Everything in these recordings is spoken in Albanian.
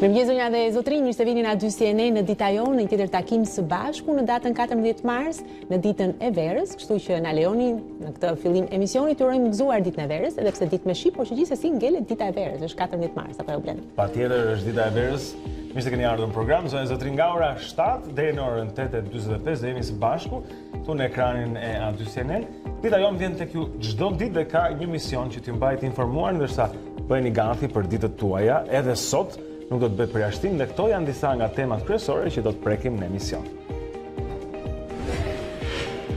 Mirëmëngjes zonja dhe zotrinj, mirë se vini na dy si e ne në Dita Jonë, në një tjetër takim së bashku në datën 14 mars, në ditën e verës, kështu që na lejoni në këtë fillim emisioni të urojmë gëzuar ditën e verës, edhe pse ditë me shi, por që gjithsesi ngelet dita e verës, është 14 mars, apo e blen. Patjetër është dita e verës. Mirë se keni ardhur në program, zonja zotrinj, nga ora 7 deri në orën 8:45 dhe jemi së bashku këtu në ekranin e A2CNN. Dita Jonë vjen tek ju çdo ditë dhe ka një mision që t'ju mbajë të informuar, ndërsa bëheni gati për ditët tuaja, edhe sot. Nuk do të bëj përjashtim dhe këto janë disa nga temat kryesore që do të prekim në emision.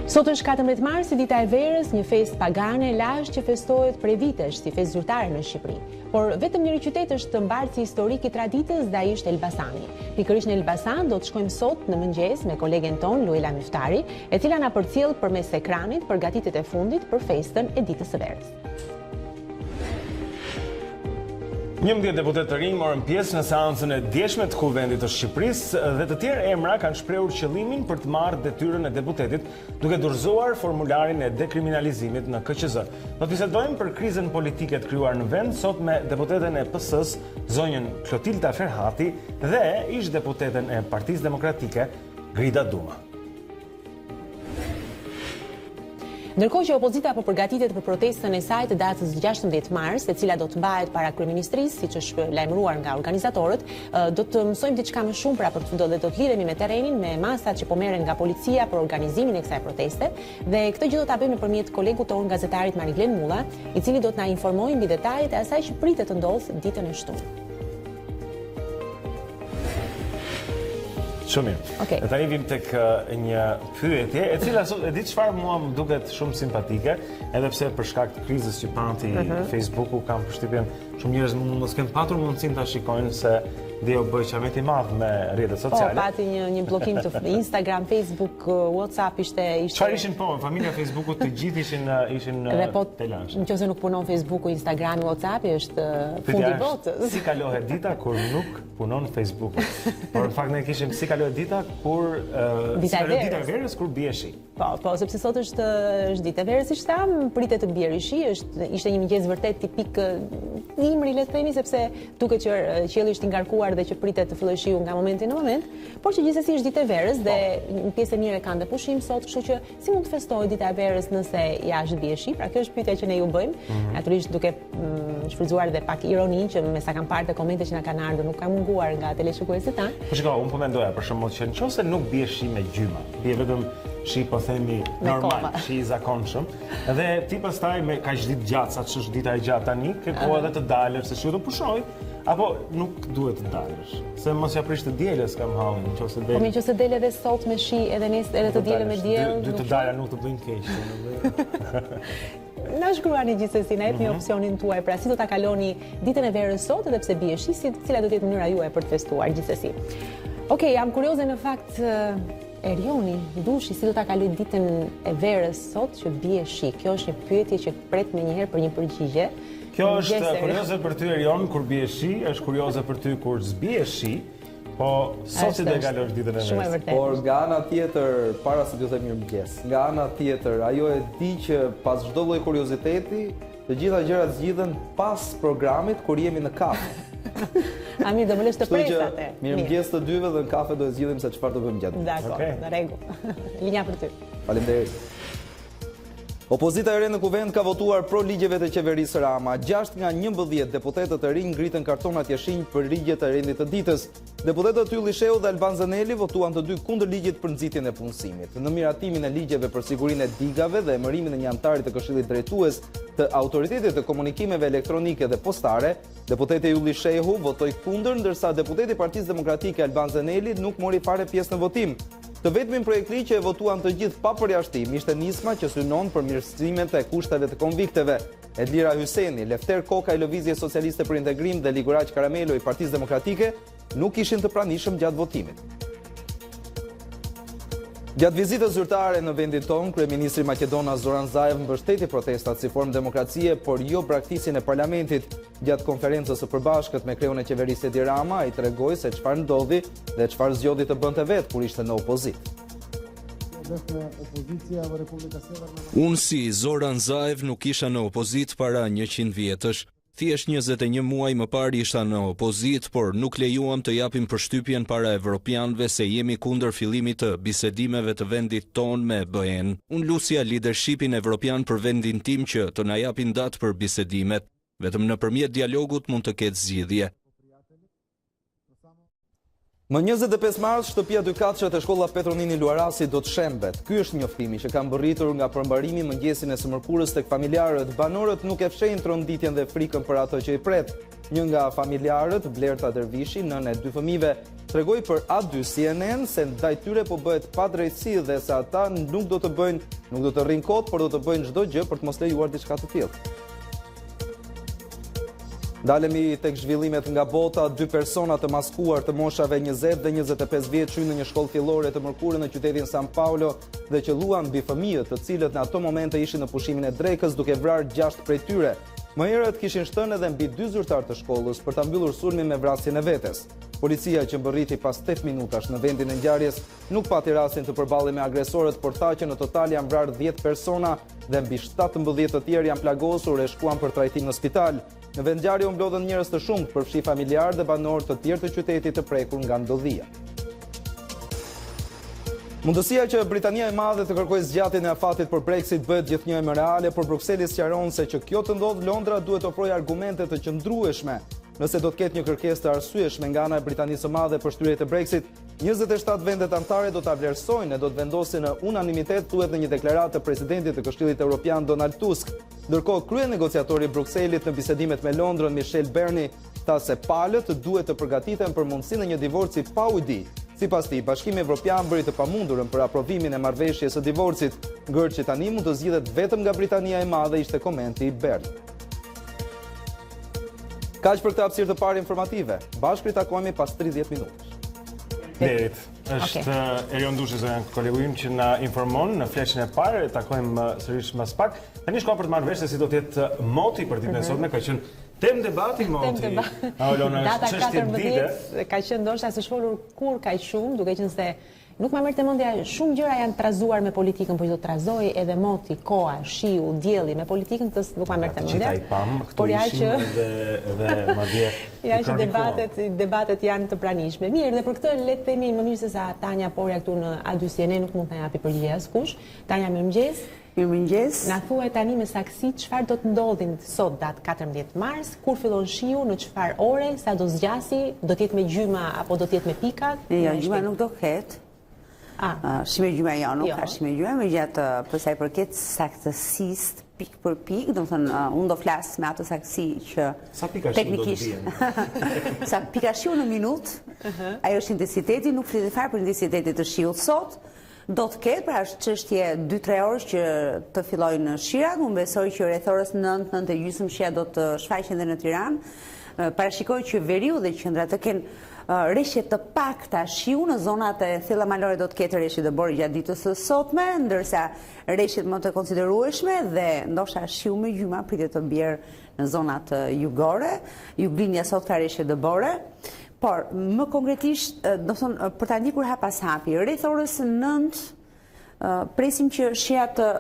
Sot është 14 mars, dita e verës, një festë pagane lashtë që festohet prej vitesh si festë zyrtare në Shqipëri. Por vetëm njëri qytet është mbartësi historik i traditës dhe ai është Elbasani. Pikërisht në Elbasan do të shkojmë sot në mëngjes me kolegen ton Luela Miftari, e cila na përcjell përmes ekranit përgatitjet e fundit për festën e ditës së verës. 11 deputet të rinj morën pjesë në seancën e djeshme të Kuvendit të Shqipërisë dhe të tjerë emra kanë shprehur qëllimin për të marrë detyrën e deputetit duke dorëzuar formularin e dekriminalizimit në KQZ. Do të bisedojmë për krizën politike të krijuar në vend sot me deputeten e PS-s, zonjën Klotilda Ferhati dhe ish deputeten e Partisë Demokratike, Grida Duma. Ndërkohë që opozita po përgatitet për protestën e saj të datës 16 mars, e cila do të mbahet para kryeministrisë, siç është lajmëruar nga organizatorët, do të mësojmë diçka më shumë pra për të do të lidhemi me terrenin, me masat që po merren nga policia për organizimin e kësaj proteste, dhe këtë gjë do ta bëjmë nëpërmjet kolegut tonë gazetarit Mariglen Mulla, i cili do të na informojë mbi detajet e asaj që pritet të ndodhë ditën e shtunë. Shumë mirë. Okay. E tani vim tek një pyetje, e cila e di çfarë mua më duket shumë simpatike, edhe pse për shkak të krizës që panti Facebooku kam përshtypjen shumë njerëz mos kanë patur mundësinë ta shikojnë se dhe u bë qameti i madh me rrjetet sociale. Po, pati një bllokim të Instagram, Facebook, WhatsApp ishte. Çfarë ishin po, familja e Facebookut të gjithë ishin telash. Nëse nuk punon Facebooku, Instagrami, WhatsAppi është fundi i botës. Si kalohet dita kur nuk punon Facebooku? Por në fakt ne kishim si kalohet dita kur dita e verës kur bie shi. Po, sepse sot është ditë e verës, siç tham, pritet të bjerë shi, ishte një mëngjes vërtet tipik imri, le të themi, sepse duket që qielli është i ngarkuar dhe që pritet të fillojë shiu nga momenti në moment, por që gjithsesi është ditë e verës dhe një pjesë e mirë kanë dhe pushim sot, kështu që si mund të festojë dita e verës nëse jashtë bie shi? Pra kjo është pyetja që ne ju bëjmë, natyrisht duke shfrytzuar dhe pak ironi që me sa kam parë të komente që na kanë ardhur nuk ka munguar nga teleshikuesit tanë. Po shikoj, unë po mendoja për shembull që nëse nuk bie shi me gjyma, bie vetëm shi po themi normal, shi i zakonshëm. Dhe ti pastaj me kaq ditë gjatë, sa ç'është dita e gjatë tani, ke kohë edhe të dalësh se shiu do pushoj, apo nuk duhet të dalësh. Se mos ja prish të dielës kam hallin, nëse del. Po nëse del edhe sot me shi, edhe nesër edhe të dielën me diell. Dy të dalja nuk të bëjnë keq. Na shkruani gjithsesi, na jepni opsionin tuaj, pra si do ta kaloni ditën e verës sot, edhe pse bie shi, cila do të jetë mënyra juaj për të festuar gjithsesi. Okej, jam kurioze në fakt. Erioni, dushi, si do ta kaloj ditën e verës sot që bie shi? Kjo është një pyetje që pret menjëherë për një përgjigje. Kjo është kurioze për ty Erion kur bie shi, është kurioze për ty kur zbie shi, po sot si do kalosh ditën e verës? Por nga ana tjetër, para se të them mirëmëngjes, nga ana tjetër, ajo e di që pas çdo lloj kurioziteti, të gjitha gjërat zgjidhen pas programit kur jemi në kafe. Amir, do më lësh të presat atë. Mirëmëngjes të dyve dhe në kafe do të zgjidhim se çfarë do bëjmë gjatë. Dakor, në rregull. Linja për ty. Faleminderit. Opozita e re në Kuvend ka votuar pro ligjeve të qeverisë Rama. 6 nga 11 deputetët të rinj ngritën kartonat jeshinj për ligjet e rendit të ditës. Deputetët Ylli Sheu dhe Alban Zaneli votuan të dy kundër ligjit për nxitjen e punësimit. Në miratimin e ligjeve për sigurinë e digave dhe emërimin e një anëtari të Këshillit Drejtues të Autoritetit të Komunikimeve Elektronike dhe Postare, deputeti Ylli Shehu votoi kundër, ndërsa deputeti i Partisë Demokratike Alban Zaneli nuk mori fare pjesë në votim. Të vetmin projekt ligj që e votuan të gjithë pa përjashtim ishte nisma që synon përmirësimet e kushteve të konvikteve. Edlira Hyseni, Lefter Koka i Lëvizjes Socialiste për Integrim dhe Liguraq Karamelo i Partisë Demokratike nuk ishin të pranishëm gjatë votimit. Gjatë vizitës zyrtare në vendin tonë, kryeministri Maqedonas Zoran Zaev mbështeti protestat si formë demokracie, por jo braktisjen e parlamentit. Gjatë konferencës së përbashkët me kreun e qeverisë Edi Rama, ai tregoi se çfarë ndodhi dhe çfarë zgjodhi të bënte vetë kur ishte në opozitë. Unë si Zoran Zaev nuk isha në opozit para 100 vjetësh. Thjesht 21 muaj më parë isha në opozit, por nuk lejuam të japim përshtypjen para evropianëve se jemi kundër fillimit të bisedimeve të vendit ton me BE-n. Unë lusja leadershipin evropian për vendin tim që të na japin datë për bisedimet. Vetëm nëpërmjet dialogut mund të ketë zgjidhje. Më 25 mars, shtëpia 2 katëshet e shkolla Petronini Luarasi do të shembet. Ky është njoftimi që kam bërritur nga përmbarimi mëngjesin e së mërkurës tek familjarët. Banorët nuk e fshehin tronditjen dhe frikën për ato që i pret. Një nga familjarët, Blerta Dervishi, nënë e 2 fëmijëve, tregoi për A2 CNN se ndaj tyre po bëhet padrejtësi dhe se ata nuk do të rrinë kot, por do të bëjnë çdo gjë për të mos lejuar diçka të tillë. Dalemi tek zhvillimet nga bota. 2 persona të maskuar të moshave 20 dhe 25 vjeç hynë në një shkollë fillore të mërkurë në qytetin San Paulo dhe qelluan mbi fëmijët, të cilët në ato momente ishin në pushimin e drekës, duke vrarë 6 prej tyre. Më herët kishin shtënë edhe mbi 2 zyrtar të shkollës për ta mbyllur sulmin me vrasjen e vetes. Policia që mbërriti pas 8 minutash në vendin e ngjarjes nuk pati rastin të përballej me agresorët, por tha që në total janë vrarë 10 persona dhe mbi 17 të tjerë janë plagosur e shkuan për trajtim në spital. Në vend ngjarje u mblodhen njerëz të shumtë, përfshi familjarë dhe banorë të tjerë të qytetit të prekur nga ndodhia. Mundësia që Britania e Madhe të kërkojë zgjatjen e afatit për Brexit bëhet gjithnjë më reale, por Brukseli sqaron se që kjo të ndodhë, Londra duhet të ofrojë argumente të qëndrueshme. Nëse do të ketë një kërkesë të arsyeshme nga ana e Britanisë së Madhe për shtyrje të Brexit, 27 vendet anëtare do ta vlerësojnë e do të vendosin në unanimitet, thuhet në një deklaratë të presidentit të Këshillit Evropian Donald Tusk. Ndërkohë, kryenegociatori i Brukselit në bisedimet me Londrën, Michel Bernier, tha se palët duhet të përgatiten për mundësinë e një divorci pa ujdi. Sipas tij, Bashkimi Evropian bëri të pamundurën për aprovimin e marrëveshjes së divorcit, ngër që tani mund të zgjidhet vetëm nga Britania e Madhe, ishte komenti i Bernier. Kaq për këtë hapësirë të parë informative. Bashkë ritakohemi pas 30 minutash. Derit, është Erion Dushi, zonë kolegu im, që na informon në fleshën e parë, takojmë sërish mbas pak. Tani shkojmë për të marrë vesh se si do të jetë moti për ditën e sotme, ka qenë temë debati moti. Data 14 ka qenë ndoshta s'është folur kur kaq shumë, duke qenë se nuk më merr të mendja, shumë gjëra janë trazuar me politikën, por do të trazoj edhe moti, koha, shiu, dielli me politikën, nuk më merr të mendja. Por ja që dhe madje ja që debatet janë të pranishme. Mirë, dhe për këtë le të themi më mirë se sa Tanja Porja këtu në A2 CNN nuk mund të japi përgjigje askush. Tanja, mirëmëngjes. Mirëmëngjes. Na thuaj tani me saksi çfarë do të ndodhin sot datë 14 mars, kur fillon shiu, në çfarë ore, sa do zgjasi, do të jetë me gjyma apo do të jetë me pika? Jo, gjyma nuk do ketë. Shime gjyma jo, nuk ka shime gjyma, me gjatë për sa i përket saktësisë pik për pik, do të thënë unë do flas me atë saktësi që sa pika shiu do të bien? Sa pika shiu në minutë, ajo është intensiteti, nuk flitet fare për intensitetin të shiut sot. Do të ketë, pra është çështje 2-3 orësh që të fillojnë shirat, unë besoj që rreth orës 9-9:30 shija do të shfaqen edhe në Tiranë. Parashikoj që veriu dhe qendra të kenë rreshje të pakta shiu, në zonat e thella malore do të ketë rreshje dëbori gjatë ditës së sotme, ndërsa rreshjet më të konsiderueshme dhe ndoshta shiu me gjyma pritet të bjerë në zonat jugore. Juglindja sot ka rreshje dëbore. Por, më konkretisht, do thonë, për ta ndikur hap pas hapi, rreth orës 9, presim që shijat të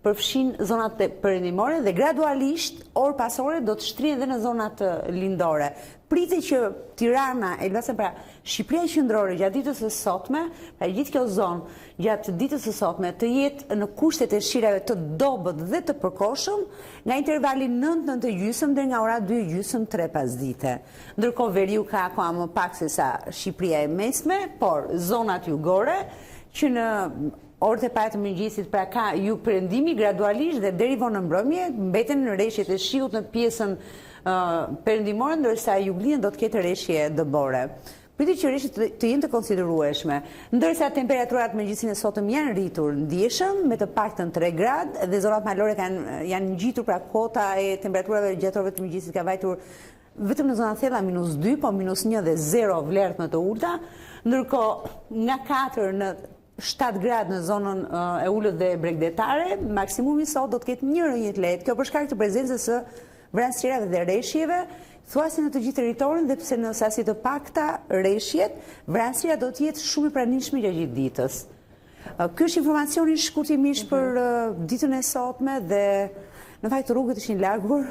përfshin zonat perëndimore dhe gradualisht, orë pas ore, do të shtrihen edhe në zonat lindore. Pritet që Tirana, Elbasan, pra Shqipëria qendrore gjatë ditës së sotme, pra gjithë kjo zonë gjatë ditës së sotme të jetë në kushtet e shirave të dobët dhe të përkohshëm, nga intervali 9:30 deri nga ora 2:30 pasdite. Ndërkohë veriu ka akoma më pak se sa Shqipëria e mesme, por zonat jugore që në orët e para të mëngjesit pra ka jug perëndimi gradualisht dhe deri vonë në mbrëmje mbeten në rreshjet e shiut në pjesën perëndimore, ndërsa juglindja do të ketë rreshje dëbore. Pritet që rreshjet të jenë të konsiderueshme, ndërsa temperaturat mëngjesin e sotëm janë rritur ndjeshëm me të paktën 3 gradë dhe zonat malore janë ngjitur, pra kota e temperaturave gjatë orëve të mëngjesit ka vajtur vetëm në zonat thella -2, po -1 dhe 0 vlerët më të ulta, ndërkohë nga 4 në 7 gradë në zonën e ullët dhe bregdetare, maksimumi sot do të ketë një rënjë të lehtë. Kjo për shkak të prezencës së vranësirave dhe rreshjeve, thuasi në të gjithë territorin, dhe pse në sasi të pakta rreshjet, vranësira do të jetë shumë e pranishme gjatë ditës. Ky është informacioni shkurtimisht për ditën e sotme dhe Në fakt rrugët ishin largur,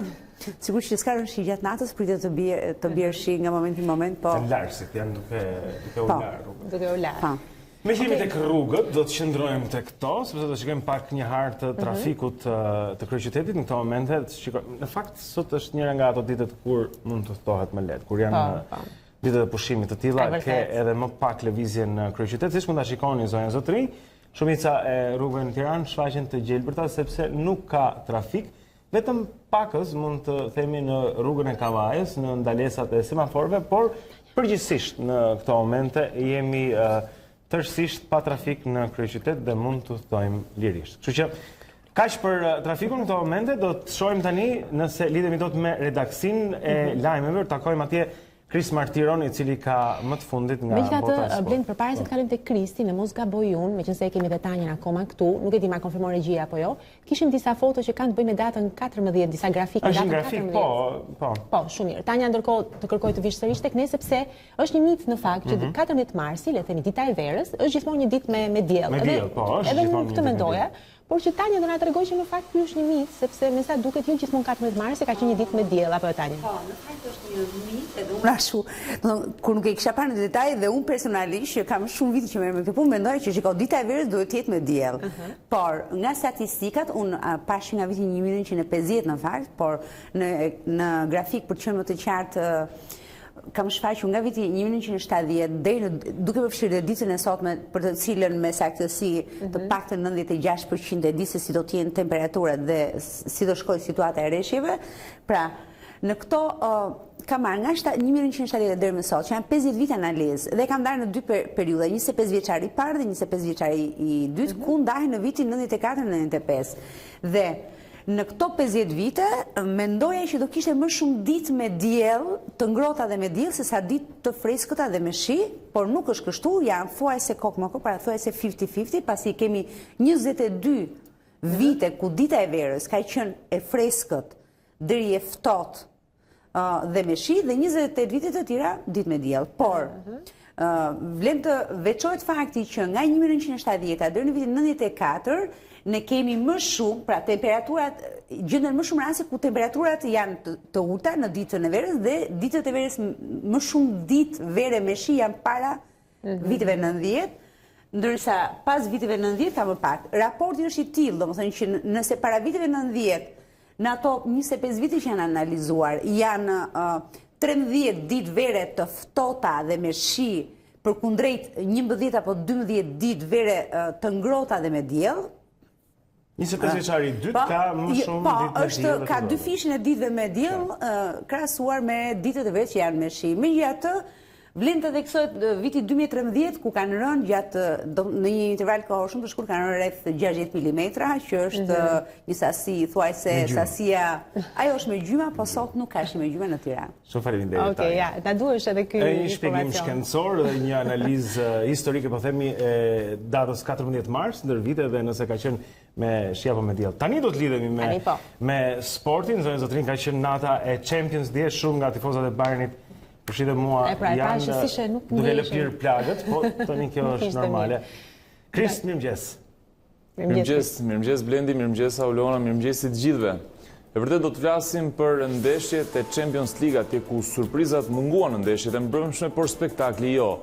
sigurisht që s'ka rënë shi gjatë natës, pritet të bjerë shi nga momenti në moment, po. Të larë, se janë duke u larë rrugët. Duke u larë. Me që jemi tek rrugët, do të qëndrojmë tek këto, sepse do të shikojmë pak një hartë të trafikut të kryeqytetit në këto momente. Në fakt, sot është njëra nga ato ditët kur mund të thtohet më lehtë, kur janë ditët e pushimit të tilla, ke edhe më pak lëvizje në kryeqytet, siç mund ta shikoni zonja Zotëri. Shumica e rrugëve në Tiranë shfaqen të gjelbërta sepse nuk ka trafik. Vetëm pakës mund të themi në rrugën e Kavajës, në ndalesat e semaforëve, por përgjithsisht në këto momente jemi tërësisht pa trafik në kryeqytet dhe mund të thojmë lirisht. Kështu që kaq për trafikun në këto momente, do të shohim tani nëse lidhemi dot me redaksin e lajmeve, takojmë atje Kris Martiron, I cili ka më të fundit nga bota e sportit. Megjithatë, Blend, përpara se të kalojmë tek Kristi, në mos gaboj unë, meqense kemi dhe Tanjën akoma këtu, nuk e di ma konfirmon regjia apo jo, kishim disa foto që kanë të bëjnë me datën 14, disa grafik me datën 14. Po, shumë mirë. Tanja ndërkohë të kërkoj të vish sërish tek ne sepse është një mit në fakt që 14 marsi, le të themi dita e verës, është gjithmonë një ditë me diell. Me diell, po, është edhe gjithmonë unë këtë mendoja. Por që Tanja do na tregoj që në fakt ky është një mit, sepse me sa duket jo gjithmonë 14 marsi ka qenë një ditë me diell apo Tanja. Po, në fakt është një mit, edhe unë ashtu, kur nuk e kisha parë në detaj dhe unë personalisht që kam shumë vite që merrem me këtë punë, mendoj që shikoj dita e verës duhet të jetë me diell. Por nga statistikat unë pash nga viti 1950 në fakt, por në grafik për të qenë më të qartë kam shfaqur nga viti 1970 deri duke përfshirë ditën e sotme për të cilën me saktësi të paktën 96% e di se si do të jenë temperaturat dhe si do shkojë situata e rreshjeve. Pra, në këto kam marrë nga 1970 deri më sot, që janë 50 vite analizë dhe kam ndarë në dy periudha, 25 vjeçari I parë dhe 25 vjeçari I dytë, ku ndahen në vitin 94-95. Dhe në këto 50 vite, mendoja që do kishte më shumë ditë me diell, të ngrohta dhe me diell, se sa ditë të freskëta dhe me shi, por nuk është kështu, janë thuajse kokë më kokë, pra thuajse 50-50, pasi kemi 22 vite ku dita e verës ka qenë e freskët deri e ftohtë dhe me shi, dhe 28 vite të tjera ditë me diell. Por vlen të veçohet fakti që nga 1970 deri në vitin 94 ne kemi më shumë, pra temperaturat, gjenden më shumë raste ku temperaturat janë të ulta në ditën e verës dhe ditët e verës më shumë ditë vere me shi janë para viteve 90, ndërsa pas viteve 90 ka më pak. Raporti është I tillë, domethënë që nëse para viteve 90, në ato 25 vite që janë analizuar, janë 13 ditë vere të ftohta dhe me shi, përkundrejt 11 apo 12 ditë vere të ngrohta dhe me diell. 25 vjeçari I dytë ka më shumë ditë me diell. Ka dy fishin e ditëve me diell krahasuar me ditët e verës që janë me shi. Megjithatë, vlen të theksohet viti 2013 ku kanë rënë gjatë në një interval kohor shumë të shkurtër kanë rënë rreth 60 mm, që është një sasi thuajse sasia, ajo është me gjyma, po sot nuk ka me gjyma në Tiranë. Shumë faleminderit. Okej, ja, na duhesh edhe ky informacion. Një shpjegim shkencor dhe një analizë historike, po themi, e datës 14 mars ndër vite dhe nëse ka qenë me shi apo me diell. Tani do të lidhemi me sportin, zonja Zotrin, ka qenë nata e Champions dje, shumë nga tifozat e Bayernit përshite mua janë duke lëpirë plagët, po tani kjo është normale. Kris, mirëmëngjes. Mirëmëngjes Blendi, mirëmëngjes Aulona, mirëmëngjes të gjithëve. E vërtet do të flasim për ndeshjet e Champions League, atje ku surprizat munguan në ndeshjet e mbrëmshme, por spektakli jo.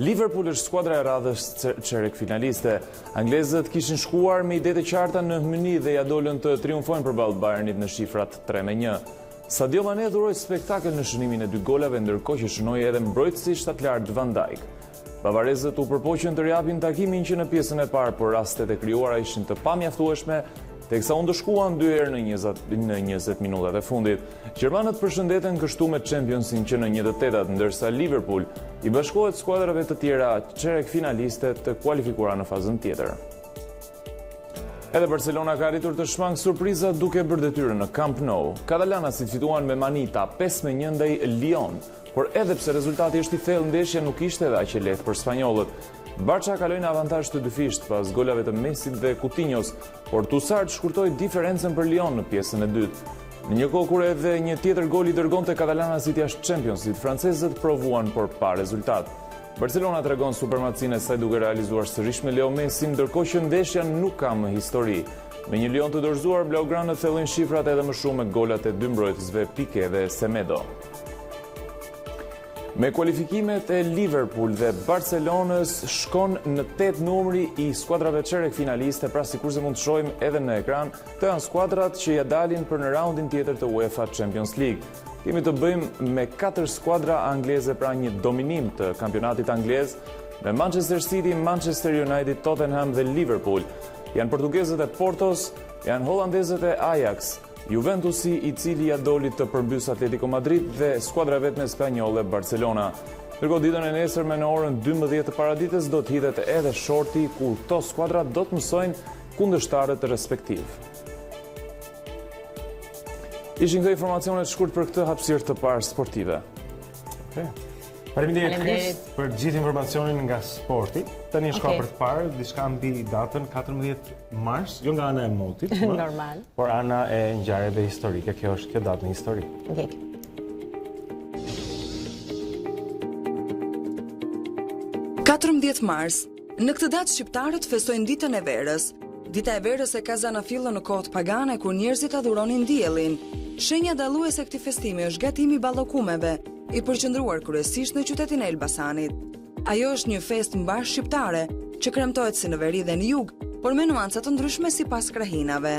Liverpool është skuadra e radhës çerek finaliste. Anglezët kishin shkuar me ide të qarta në hmyni dhe ja dolën të triumfojnë përballë Bayernit në shifrat 3-1. Sadio Mane dhuroi spektakël në shënimin e 2 golave, ndërkohë që shënoi edhe mbrojtësi shtatlart Van Dijk. Bavarezët u përpoqën të riapin takimin që në pjesën e parë, por rastet e krijuara ishin të pamjaftueshme, teksa u ndëshkuan 2 herë në 20 minutat e fundit. Gjermanët përshëndeten kështu me Championsin që në 1/8, ndërsa Liverpool I bashkohet skuadrave të tjera çerek finaliste të kualifikuara në fazën tjetër. Edhe Barcelona ka arritur të shmang surpriza duke bërë detyrën në Camp Nou. Katalaнаsit fituan me manita 5-1 ndaj Lyon, por edhe pse rezultati është I thellë, ndeshja nuk ishte edhe aq e lehtë për spanjollët. Barça kaloi në avantazh të dyfisht pas golave të Messit dhe Coutinhos, por Tussard shkurtoi diferencën për Lyon në pjesën e dytë. Në një kohë kur edhe një tjetër gol I dërgonte Katalaнаsit jashtë Championsit, francezët provuan por pa rezultat. Barcelona tregon supermacinë e saj duke realizuar sërish me Leo Messi, ndërkohë që ndeshja nuk ka më histori. Me një Lion të dorëzuar, blaugranët thellojnë shifrat edhe më shumë me golat e dy mbrojtësve Pique dhe Semedo. Me kualifikimet e Liverpool dhe Barcelonës shkon në 8 numri i skuadrave çerek finaliste, pra sikurse mund të shohim edhe në ekran, këto janë skuadrat që ja dalin për në raundin tjetër të UEFA Champions League. Kemi të bëjmë me 4 skuadra angleze, pra një dominim të kampionatit anglez, me Manchester City, Manchester United, Tottenham dhe Liverpool. Janë portugezët e Portos, janë holandezët e Ajax, Juventusi i cili ja doli të përmbys Atletico Madrid dhe skuadra vetme spanjolle Barcelona. Ndërkohë ditën e nesërme në orën 12 të paraditës do të hidhet edhe shorti ku këto skuadra do të mësojnë kundërshtarët respektiv. Ishin këto informacionet shkurt për këtë hapësirë të parë sportive. Faleminderit Kris për gjithë informacionin nga sporti. Tani shka për të parë, diçka mbi datën 14 mars, jo nga ana e motit, normal, por ana e ngjarjeve historike. Kjo është kjo datë në histori. Ndjek. 14 mars, në këtë datë shqiptarët festojnë ditën e verës. Dita e verës e ka zanafillën në kohët pagane kur njerëzit adhuronin diellin. Shenja dalluese e këtij festimi është gatimi i ballokumeve, i përqendruar kryesisht në qytetin e Elbasanit. Ajo është një festë mbar shqiptare që kremtohet si në veri dhe në jug, por me nuanca të ndryshme sipas krahinave.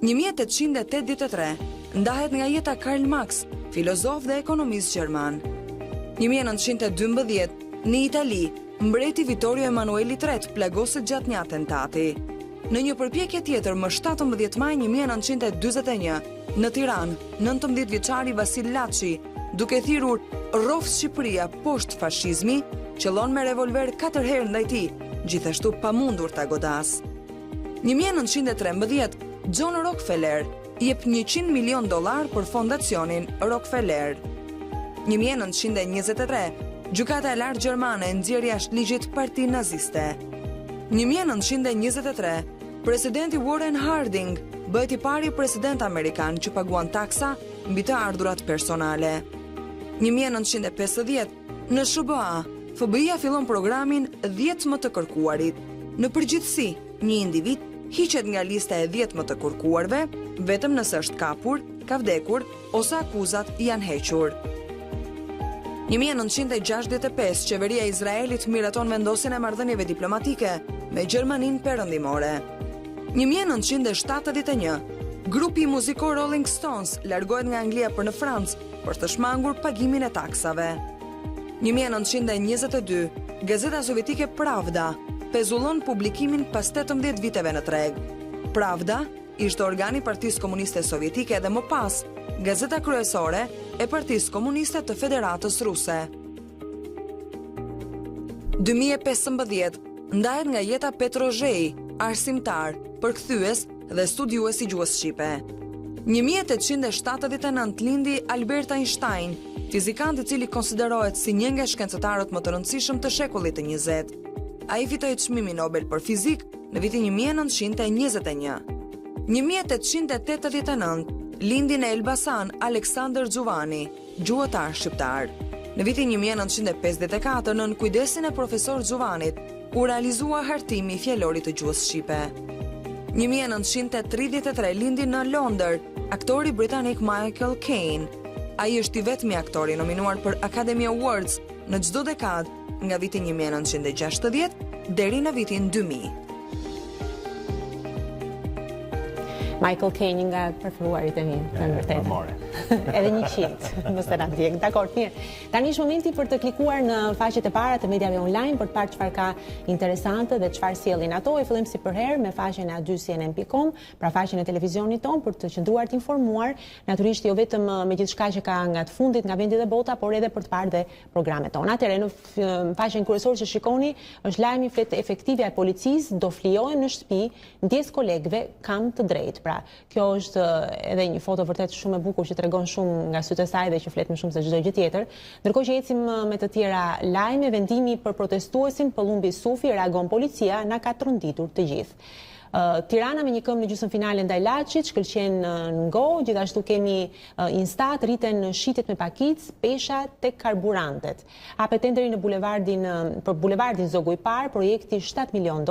1883 ndahet nga jeta Karl Marx, filozof dhe ekonomist gjerman. 1912 në Itali, mbreti Vittorio Emanueli III plagoset gjatë një atentati. Në një përpjekje tjetër, më 17 maj 1941, në Tiranë, 19 vjeçari Vasil Laçi, duke thirrur "Rrof Shqipëria poshtë fashizmi", qëllon me revolver 4 herë ndaj tij, gjithashtu pamundur ta godas. 1913, John Rockefeller jep $100 milion për fondacionin Rockefeller. 1923, gjykata e lartë gjermane nxjerr jashtë ligjit Parti Naziste. 1923, presidenti Warren Harding bëhet i pari president amerikan që paguan taksa mbi të ardhurat personale. 1950, në SBA, FBI-a fillon programin 10 më të kërkuarit. Në përgjithësi, një individ hiqet nga lista e 10 më të kërkuarve, vetëm nëse është kapur, ka vdekur ose akuzat janë hequr. 1965, qeveria e Izraelit miraton vendosjen e marrëdhënieve diplomatike me Gjermaninë perëndimore. 1971, grupi muzikor Rolling Stones largohet nga Anglia për në Francë për të shmangur pagimin e taksave. 1922, gazeta sovjetike Pravda pezullon publikimin pas 18 viteve në treg. Pravda ishte organi i Partisë Komuniste Sovjetike dhe më pas gazeta kryesore e Partisë Komuniste të Federatës Ruse. 2015, ndahet nga jeta Petrozhei, arsimtar, përkthyes dhe studiues i gjuhës shqipe. 1879 lindi Albert Einstein, fizikant i cili konsiderohet si një nga shkencëtarët më të rëndësishëm të shekullit të 20. Ai fitoi çmimin Nobel për fizik në vitin 1921. 1889 lindi në Elbasan Aleksandr Xuvani, gjuhëtar shqiptar. Në vitin 1954, nën kujdesin e profesor Xuvanit, u realizua hartimi i fjalorit të gjuhës shqipe. 1933 lindi në Londër aktori britanik Michael Caine. Ai është i vetmi aktori nominuar për Academy Awards në çdo dekadë nga viti 1960 deri në vitin 2000. Michael Caine nga preferuarit e mi, në vërtetë. Edhe 100, mos e na ndjek. Dakor, mirë. Tani është momenti për të klikuar në faqet e para të mediave online për të parë çfarë ka interesante dhe çfarë sjellin ato. E fillim si përherë me faqen e a2cnn.com, pra faqen e televizionit ton për të qëndruar të informuar, natyrisht jo vetëm me gjithçka që ka nga të fundit, nga vendi dhe bota, por edhe për të parë dhe programet tona. Atëherë në faqen kryesore që shikoni është lajmi flet efektive e policisë do flijohen në shtëpi, ndjes kolegëve kam të drejtë. Pra, kjo është edhe një foto vërtet shumë e bukur që tregon shumë nga sytë e saj dhe që flet më shumë se çdo gjë tjetër. Ndërkohë që ecim me të tjera lajme, vendimi për protestuesin Pëllumbi Sufi reagon policia na ka tronditur të gjithë. Tirana me një këmbë në gjysmëfinalen ndaj Laçit, shkëlqen në go, gjithashtu kemi Instat, rriten shitjet me pakic, pesha tek karburantet. Hapet tenderi në për bulevardin Zogu i Parë, projekti $7 milion,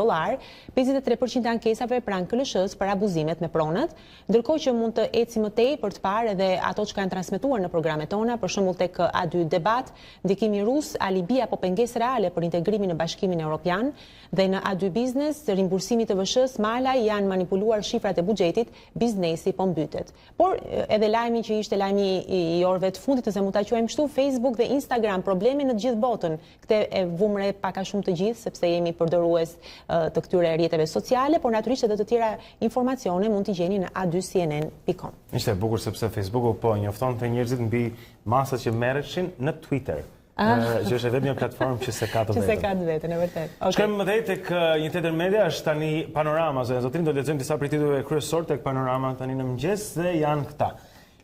53% ankesave pranë KLSH-s për abuzimet me pronat, ndërkohë që mund të eci më tej për të parë edhe ato që kanë transmetuar në programet tona, për shembull tek A2 debat, ndikimi rus, alibi apo pengesë reale për integrimin në Bashkimin Evropian, dhe në A2 biznes, rimbursimi të VSH-s, mala janë manipuluar shifrat e buxhetit, biznesi po mbytet. Por edhe lajmi që ishte lajmi i orëve të fundit, nëse mund ta quajmë kështu, Facebook dhe Instagram probleme në të gjithë botën. Këtë e vumre pak a shumë të gjithë, sepse jemi përdorues të këtyre rrjeteve sociale, por natyrisht edhe të tjera informacione mund t'i gjeni në a2cnn.com. Ishte e bukur sepse Facebooku po njoftonte njerëzit mbi masat që merreshin në Twitter. Që është vetëm një platformë që se ka të vetën. Që se ka të vetën, e vërtet. Shkojmë më tej tek një tjetër media, është tani Panorama, zotrin, do lexojmë disa prej titujve kryesor tek Panorama tani në mëngjes dhe janë këta.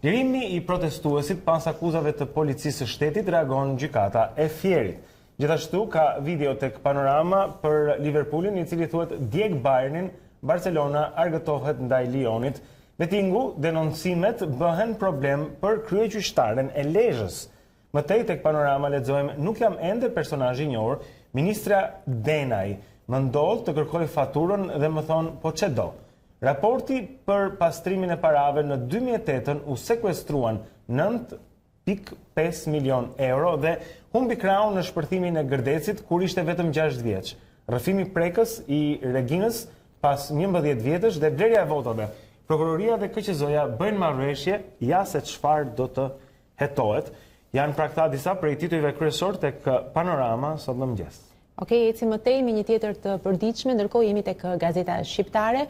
Lirimi i protestuesit pas akuzave të policisë së shtetit, reagon gjykata e Fierit. Gjithashtu ka video tek Panorama për Liverpoolin, i cili thuhet djeg Bayernin, Barcelona argëtohet ndaj Lyonit. Betingu, denoncimet bëhen problem për kryegjyqtaren e Lezhës. Më tej tek Panorama lexojmë, nuk jam ende personazh i njohur, ministra Denaj më ndodh të kërkoj faturën dhe më thon po çe do. Raporti për pastrimin e parave në 2008 u sekuestruan 9.5 milion euro dhe humbi krahun në shpërthimin e Gërdecit kur ishte vetëm 6 vjeç. Rrëfimi prekës i Reginës pas 11 vjetësh dhe blerja e votave. Prokuroria dhe KQZ-ja bëjnë marrëveshje ja se çfarë do të hetohet. Janë pra këta disa prej titujve kryesor tek Panorama sot në mëngjes. Okej, ecim më tej me një tjetër të përditshme, ndërkohë jemi tek Gazeta Shqiptare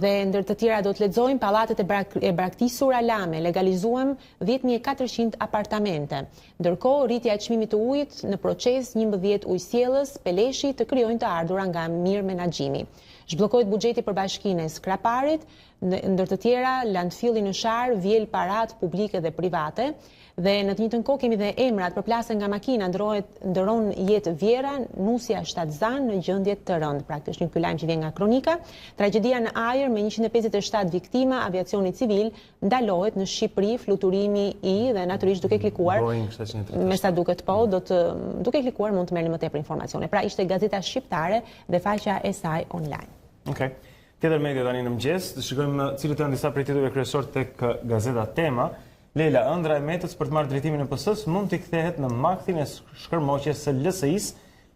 dhe ndër të tjera do të lexojmë pallatet e braktisura lame, legalizuam 10.400 apartamente. Ndërkohë rritja e çmimit të ujit në proces 11 ujësjellës Peleshi të krijojnë të ardhura nga mirë menaxhimi. Zhbllokohet buxheti për bashkinë e Skraparit, ndër të tjera landfilli në Sharë vjel parat publike dhe private. Dhe në të njëjtën kohë kemi dhe emrat përplasen nga makina, ndëron jetë Vjera, Nusja Shtatzan në gjendje të rëndë. Pra këtë është një lajm që vjen nga Kronika. Tragjedia në ajër me 157 viktima, aviacioni civil ndalohet në Shqipëri, fluturimi i dhe natyrisht duke klikuar. Me sa duket po, duke klikuar mund të merrni më tepër informacione. Pra ishte Gazeta Shqiptare dhe faqja e saj online. Okej. Tjetër media tani në mëngjes, shikojmë cilët janë disa prej titujve kryesor tek Gazeta Tema. Leila, ëndra e Metës për të marrë drejtimin e PS-s mund t'i kthehet në makthin e shkërmoqjes së LSI-s,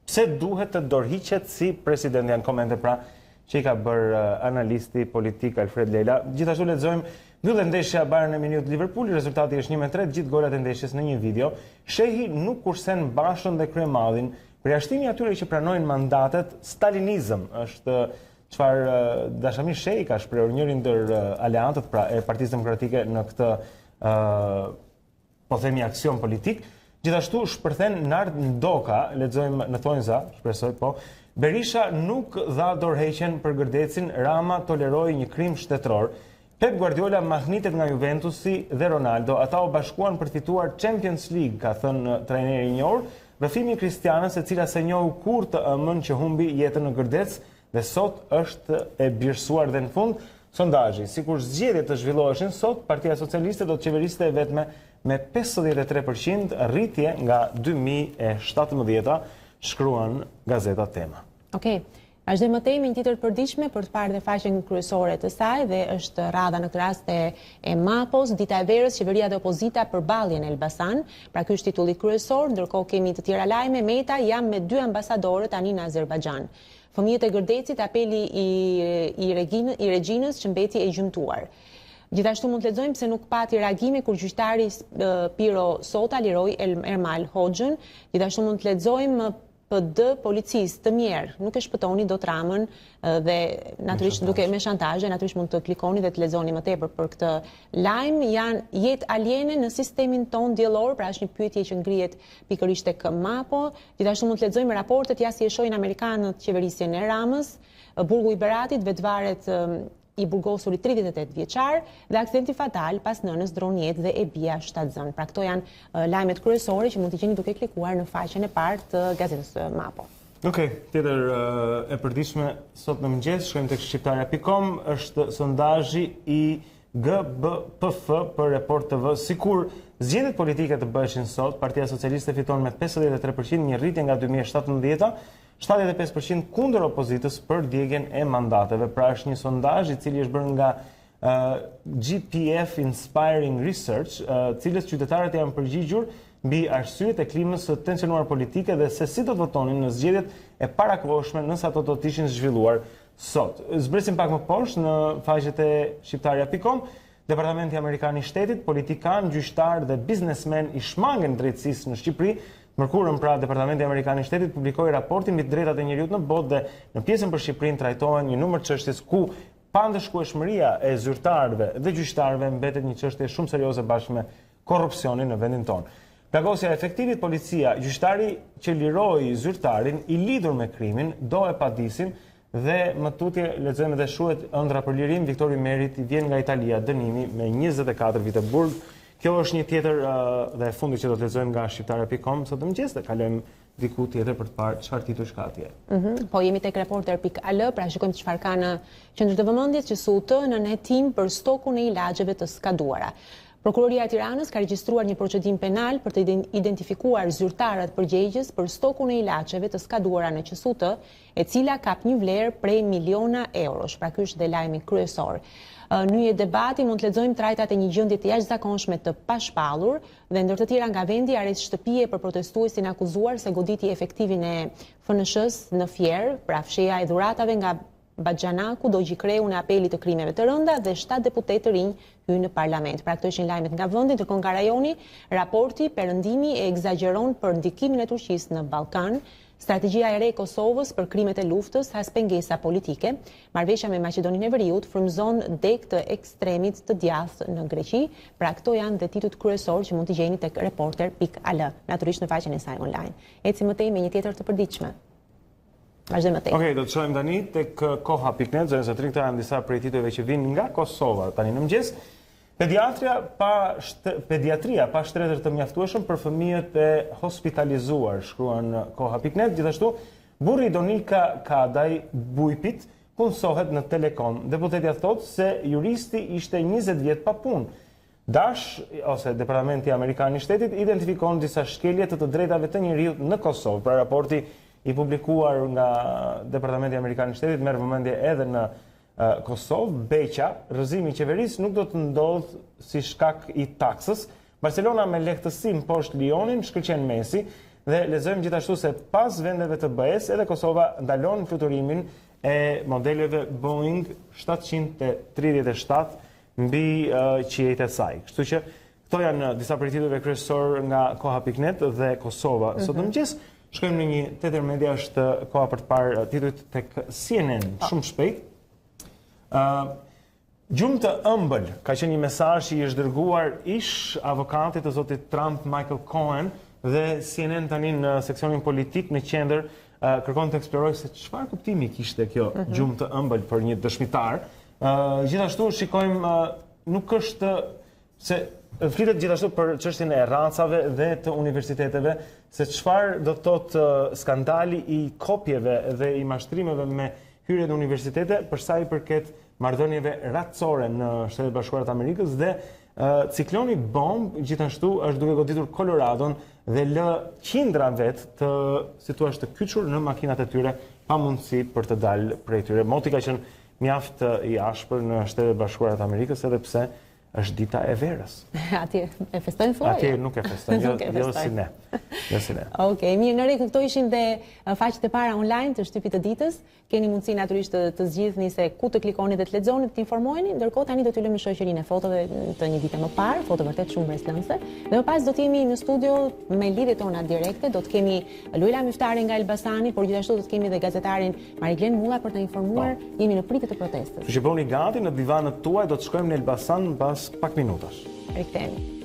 pse duhet të dorëhiqet si president, janë komente pra që i ka bërë analisti politik Alfred Leila. Gjithashtu lexojmë mbyllet ndeshja Bayern Munich Liverpool, rezultati është 1-3, gjithë golat e ndeshjes në një video. Shehi nuk kursen Bashën dhe Kryemadhin, përjashtimi atyre që pranojnë mandatet stalinizëm është çfarë Dashami Shehi ka shprehur, njëri ndër aleantët pra e Partisë Demokratike në këtë po themi aksion politik. Gjithashtu shpërthen Nard Ndoka, lexojmë në thonjza, shpresoj po, Berisha nuk dha dorëheqjen për Gërdecin, Rama toleroi një krim shtetëror. Pep Guardiola mahnitet nga Juventusi dhe Ronaldo, ata u bashkuan për fituar Champions League, ka thënë trajneri i njohur. Rrëfimi Kristianës, e cila se njohu kur të ëmën që humbi jetën në Gërdec dhe sot është e birsuar dhe në fund. Sondazhi, sikur zgjedhjet të zhvilloheshin sot, Partia Socialiste do të qeveriste e vetme me 53%, rritje nga 2017, shkruan Gazeta Tema. Okej. Vazhdojmë më tej me një tjetër përditshme për të parë dhe faqen kryesore të saj dhe është radha në këtë rast e Mapos, dita e verës, qeveria dhe opozita për balljen e Elbasan. Pra ky është titulli kryesor, ndërkohë kemi të tjera lajme, Meta jam me 2 ambasadorë tani në Azerbajxhan. Fëmijët e Gërdecit, apeli i Regjinës që mbeti e gjymtuar. Gjithashtu mund të lexojmë se nuk pati reagime kur gjyqtari Piro Sota liroi Ermal Hoxhën. Gjithashtu mund të lexojmë PD policisë të mjerë nuk e shpëtoni dot Ramën dhe natyrisht duke me shantazhe, natyrisht mund të klikoni dhe të lexoni më tepër për këtë lajm. Janë jetë aliene në sistemin ton diellor, pra është një pyetje që ngrihet pikërisht tek Mapo. Gjithashtu mund të lexojmë raportet ja si e shohin amerikanët qeverisjen e Ramës, burgu i Beratit, vetvaret i burgosurit 38 vjeçar dhe aksidenti fatal pas nënës dron jetë dhe e bija shtatzën. Pra këto janë lajmet kryesore që mund t'i gjeni duke klikuar në faqen e parë të gazetës Mapo. Okej, tjetër e përditshme sot në mëngjes, shkojmë tek shqiptarja.com, është sondazhi i GBPF për Report TV. Sikur zgjedhjet politike të bëheshin sot, Partia Socialiste fiton me 53%, një rritje nga 2017-a, 75% kundër opozitës për djegjen e mandateve. Pra është një sondazh i cili është bërë nga GPF Inspiring Research, cilës qytetarët janë përgjigjur mbi arsyet e klimës së tensionuar politike dhe se si do të votonin në zgjedhjet e parakohshme nëse ato do të ishin zhvilluar sot. Zbresim pak më poshtë në faqet e shqiptarja.com. Departamenti Amerikan i Shtetit, politikan, gjyqtar dhe biznesmen i shmangen drejtësisë në Shqipëri. Mërkurën pra Departamenti Amerikan i Shtetit publikoi raportin mbi drejtat e njerëzit në botë dhe në pjesën për Shqipërinë trajtohen një numër çështjes ku pandëshkueshmëria e zyrtarëve dhe gjyqtarëve mbetet një çështje shumë serioze bashkë me korrupsionin në vendin tonë. Plagosja e efektivit policia, gjyqtari që liroi zyrtarin i lidhur me krimin, do e padisin dhe më tutje lexojmë edhe shuhet ëndra për lirim, Viktori Merit i vjen nga Italia, dënimi me 24 vite burg. Kjo është një tjetër dhe e fundit që do të lexojmë nga shqiptarja.com sot mëngjes dhe kalojmë diku tjetër për të parë çfarë titull ka atje. Po jemi tek reporter.al, pra shikojmë çfarë ka në qendër të vëmendjes që SUT në hetim për stokun e ilaçeve të skaduara. Prokuroria e Tiranës ka regjistruar një procedim penal për të identifikuar zyrtarët përgjegjës për stokun e ilaçeve të skaduara në QSUT, e cila kap një vlerë prej miliona eurosh. Pra ky është dhe lajmi kryesor. Në një debati mund të lexojmë trajtat e një gjendje të jashtëzakonshme të pashpallur dhe ndër të tjera nga vendi arrest shtëpie për protestuesin akuzuar se goditi efektivin e FNSH-s në Fier, pra fsheja e dhuratave nga Baxhanaku do gjikreu në apelit të krimeve të rënda dhe 7 deputet të rinj hynë në parlament. Pra këto ishin lajmet nga vendi, ndërkohë nga rajoni, raporti perëndimi e egzageron për ndikimin e Turqisë në Ballkan. Strategjia e re e Kosovës për krimet e luftës has pengesa politike. Marrëveshja me Maqedoninë e Veriut frymëzon deg të ekstremit të djathtë në Greqi. Pra këto janë dhe titujt kryesorë që mund t'i gjeni tek reporter.al, natyrisht në faqen e saj online. Ecim më tej me një tjetër të përditshme. Vazhdojmë tej. Okej, do të shojmë tani tek koha.net, zonës së këto janë disa prej titujve që vinë nga Kosova tani në mëngjes. Pediatria pa shtretër të mjaftueshëm për fëmijët e hospitalizuar, shkruan në koha.net. Gjithashtu, burri Donika Kadaj Bujpit punësohet në Telekom. Deputetja thotë se juristi ishte 20 vjet pa punë. Dash, ose Departamenti Amerikan i Shtetit, identifikon disa shkelje të drejtave të njerëzit në Kosovë. Pra raporti i publikuar nga Departamenti Amerikan i Shtetit merr vëmendje edhe në Kosovë. Beqa, rrëzimi i qeverisë nuk do të ndodhë si shkak i taksës. Barcelona me lehtësi poshtë Lyonin shkëlqen Messi dhe lexojmë gjithashtu se pas vendeve të BE-s edhe Kosova ndalon fluturimin e modeleve Boeing 737 mbi qiejt e saj. Kështu që këto janë disa prej titujve kryesor nga koha.net dhe Kosova sot në mëngjes. Shkojmë në një tjetër media, është koha për të parë titujt tek CNN shumë shpejt. Gjumë të ëmbël ka qenë një mesazh i është dërguar ish avokatit të zotit Trump, Michael Cohen, dhe CNN tani në seksionin politik në qendër kërkon të eksplorojë se çfarë kuptimi kishte kjo gjumë të ëmbël për një dëshmitar. Gjithashtu shikojmë nuk është se flitet gjithashtu për çështjen e rancave dhe të universiteteve, se çfarë do të thotë skandali i kopjeve dhe i mashtrimeve me hyrje në universitete për sa i përket marrëdhënieve racore në Shtetet Bashkuara të Amerikës dhe cikloni bomb gjithashtu është duke goditur Coloradon dhe lë qindra vet të si thua të kyçur në makinat e tyre pa mundësi për të dalë prej tyre. Moti ka qenë mjaft i ashpër në Shtetet Bashkuara të Amerikës edhe pse është dita e verës. Atje e festojnë thua? Atje nuk e festojnë, jo si ne. Okej, mirë, në rregull, këto ishin dhe faqet e para online të shtypit të ditës. Keni mundësi natyrisht të zgjidhni se ku të klikoni dhe të lexoni, të informoheni. Ndërkohë tani do t'ju lëmë shoqërinë e fotove të një vite më parë, foto vërtet shumë breslënse. Dhe më pas do të jemi në studio me lidhjet tona direkte, do të kemi Luila Myftari nga Elbasani, por gjithashtu do të kemi dhe gazetarin Mariglen Mulla për të informuar. Jemi në pritje të protestës. Që bëni gati në divanët tuaj, do të shkojmë në Elbasan pas pak minutash. Rikthehemi.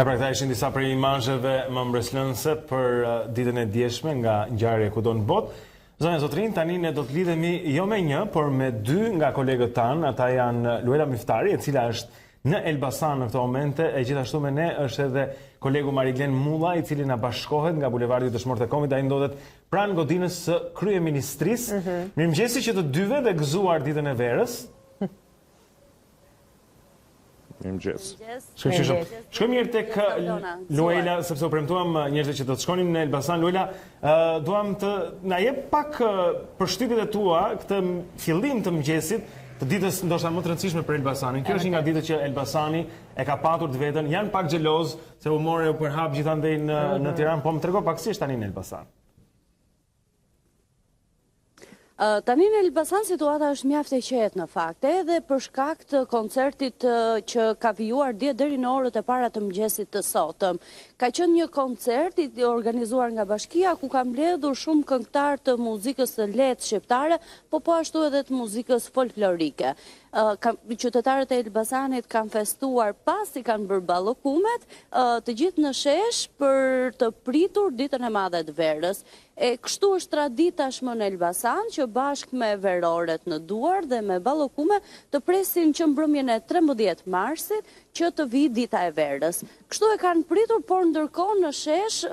Ja, pra këta ishin disa prej imazheve më mbreslënëse për ditën e djeshme nga ngjarje kudo në botë. Zonja Zotrin, tani ne do të lidhemi jo me një, por me dy nga kolegët tanë. Ata janë Luela Miftari, e cila është në Elbasan në këto momente, e gjithashtu me ne është edhe kolegu Mariglen Mulla, i cili na bashkohet nga bulevardi Dëshmorët e Kombit, ai ndodhet pranë godinës së kryeministrisë. Mirëmëngjesi që të dyve dhe gëzuar ditën e verës. Mirëmëngjes. Shkojmë mirë tek Luela, sepse u premtuam njerëzve që do të shkonin në Elbasan. Luela, duam të na jep pak përshtypjet e tua këtë fillim të mëngjesit të ditës ndoshta më të rëndësishme për Elbasanin. Kjo është një nga ditët që Elbasani e ka patur të vetën. Janë pak xheloz se u morë u përhap gjithandej në Tiranë, po më trego pak si është tani në Elbasan. Tani në Elbasan situata është mjaft e qetë në fakt, edhe për shkak të koncertit që ka vijuar dje deri në orët e para të mëngjesit të sotëm. Ka qenë një koncert i organizuar nga Bashkia ku ka mbledhur shumë këngëtar të muzikës së lehtë shqiptare, po ashtu edhe të muzikës folklorike. Qytetarët e Elbasanit kanë festuar pasi kanë bërë ballokumet, të gjithë në shesh për të pritur ditën e madhe të verës. E kështu është tradita tashmë në Elbasan që bashkë me veroret në duar dhe me ballokume të presin që mbrëmjen e 13 marsit që të vi dita e verës. Kështu e kanë pritur, por ndërkohë në shesh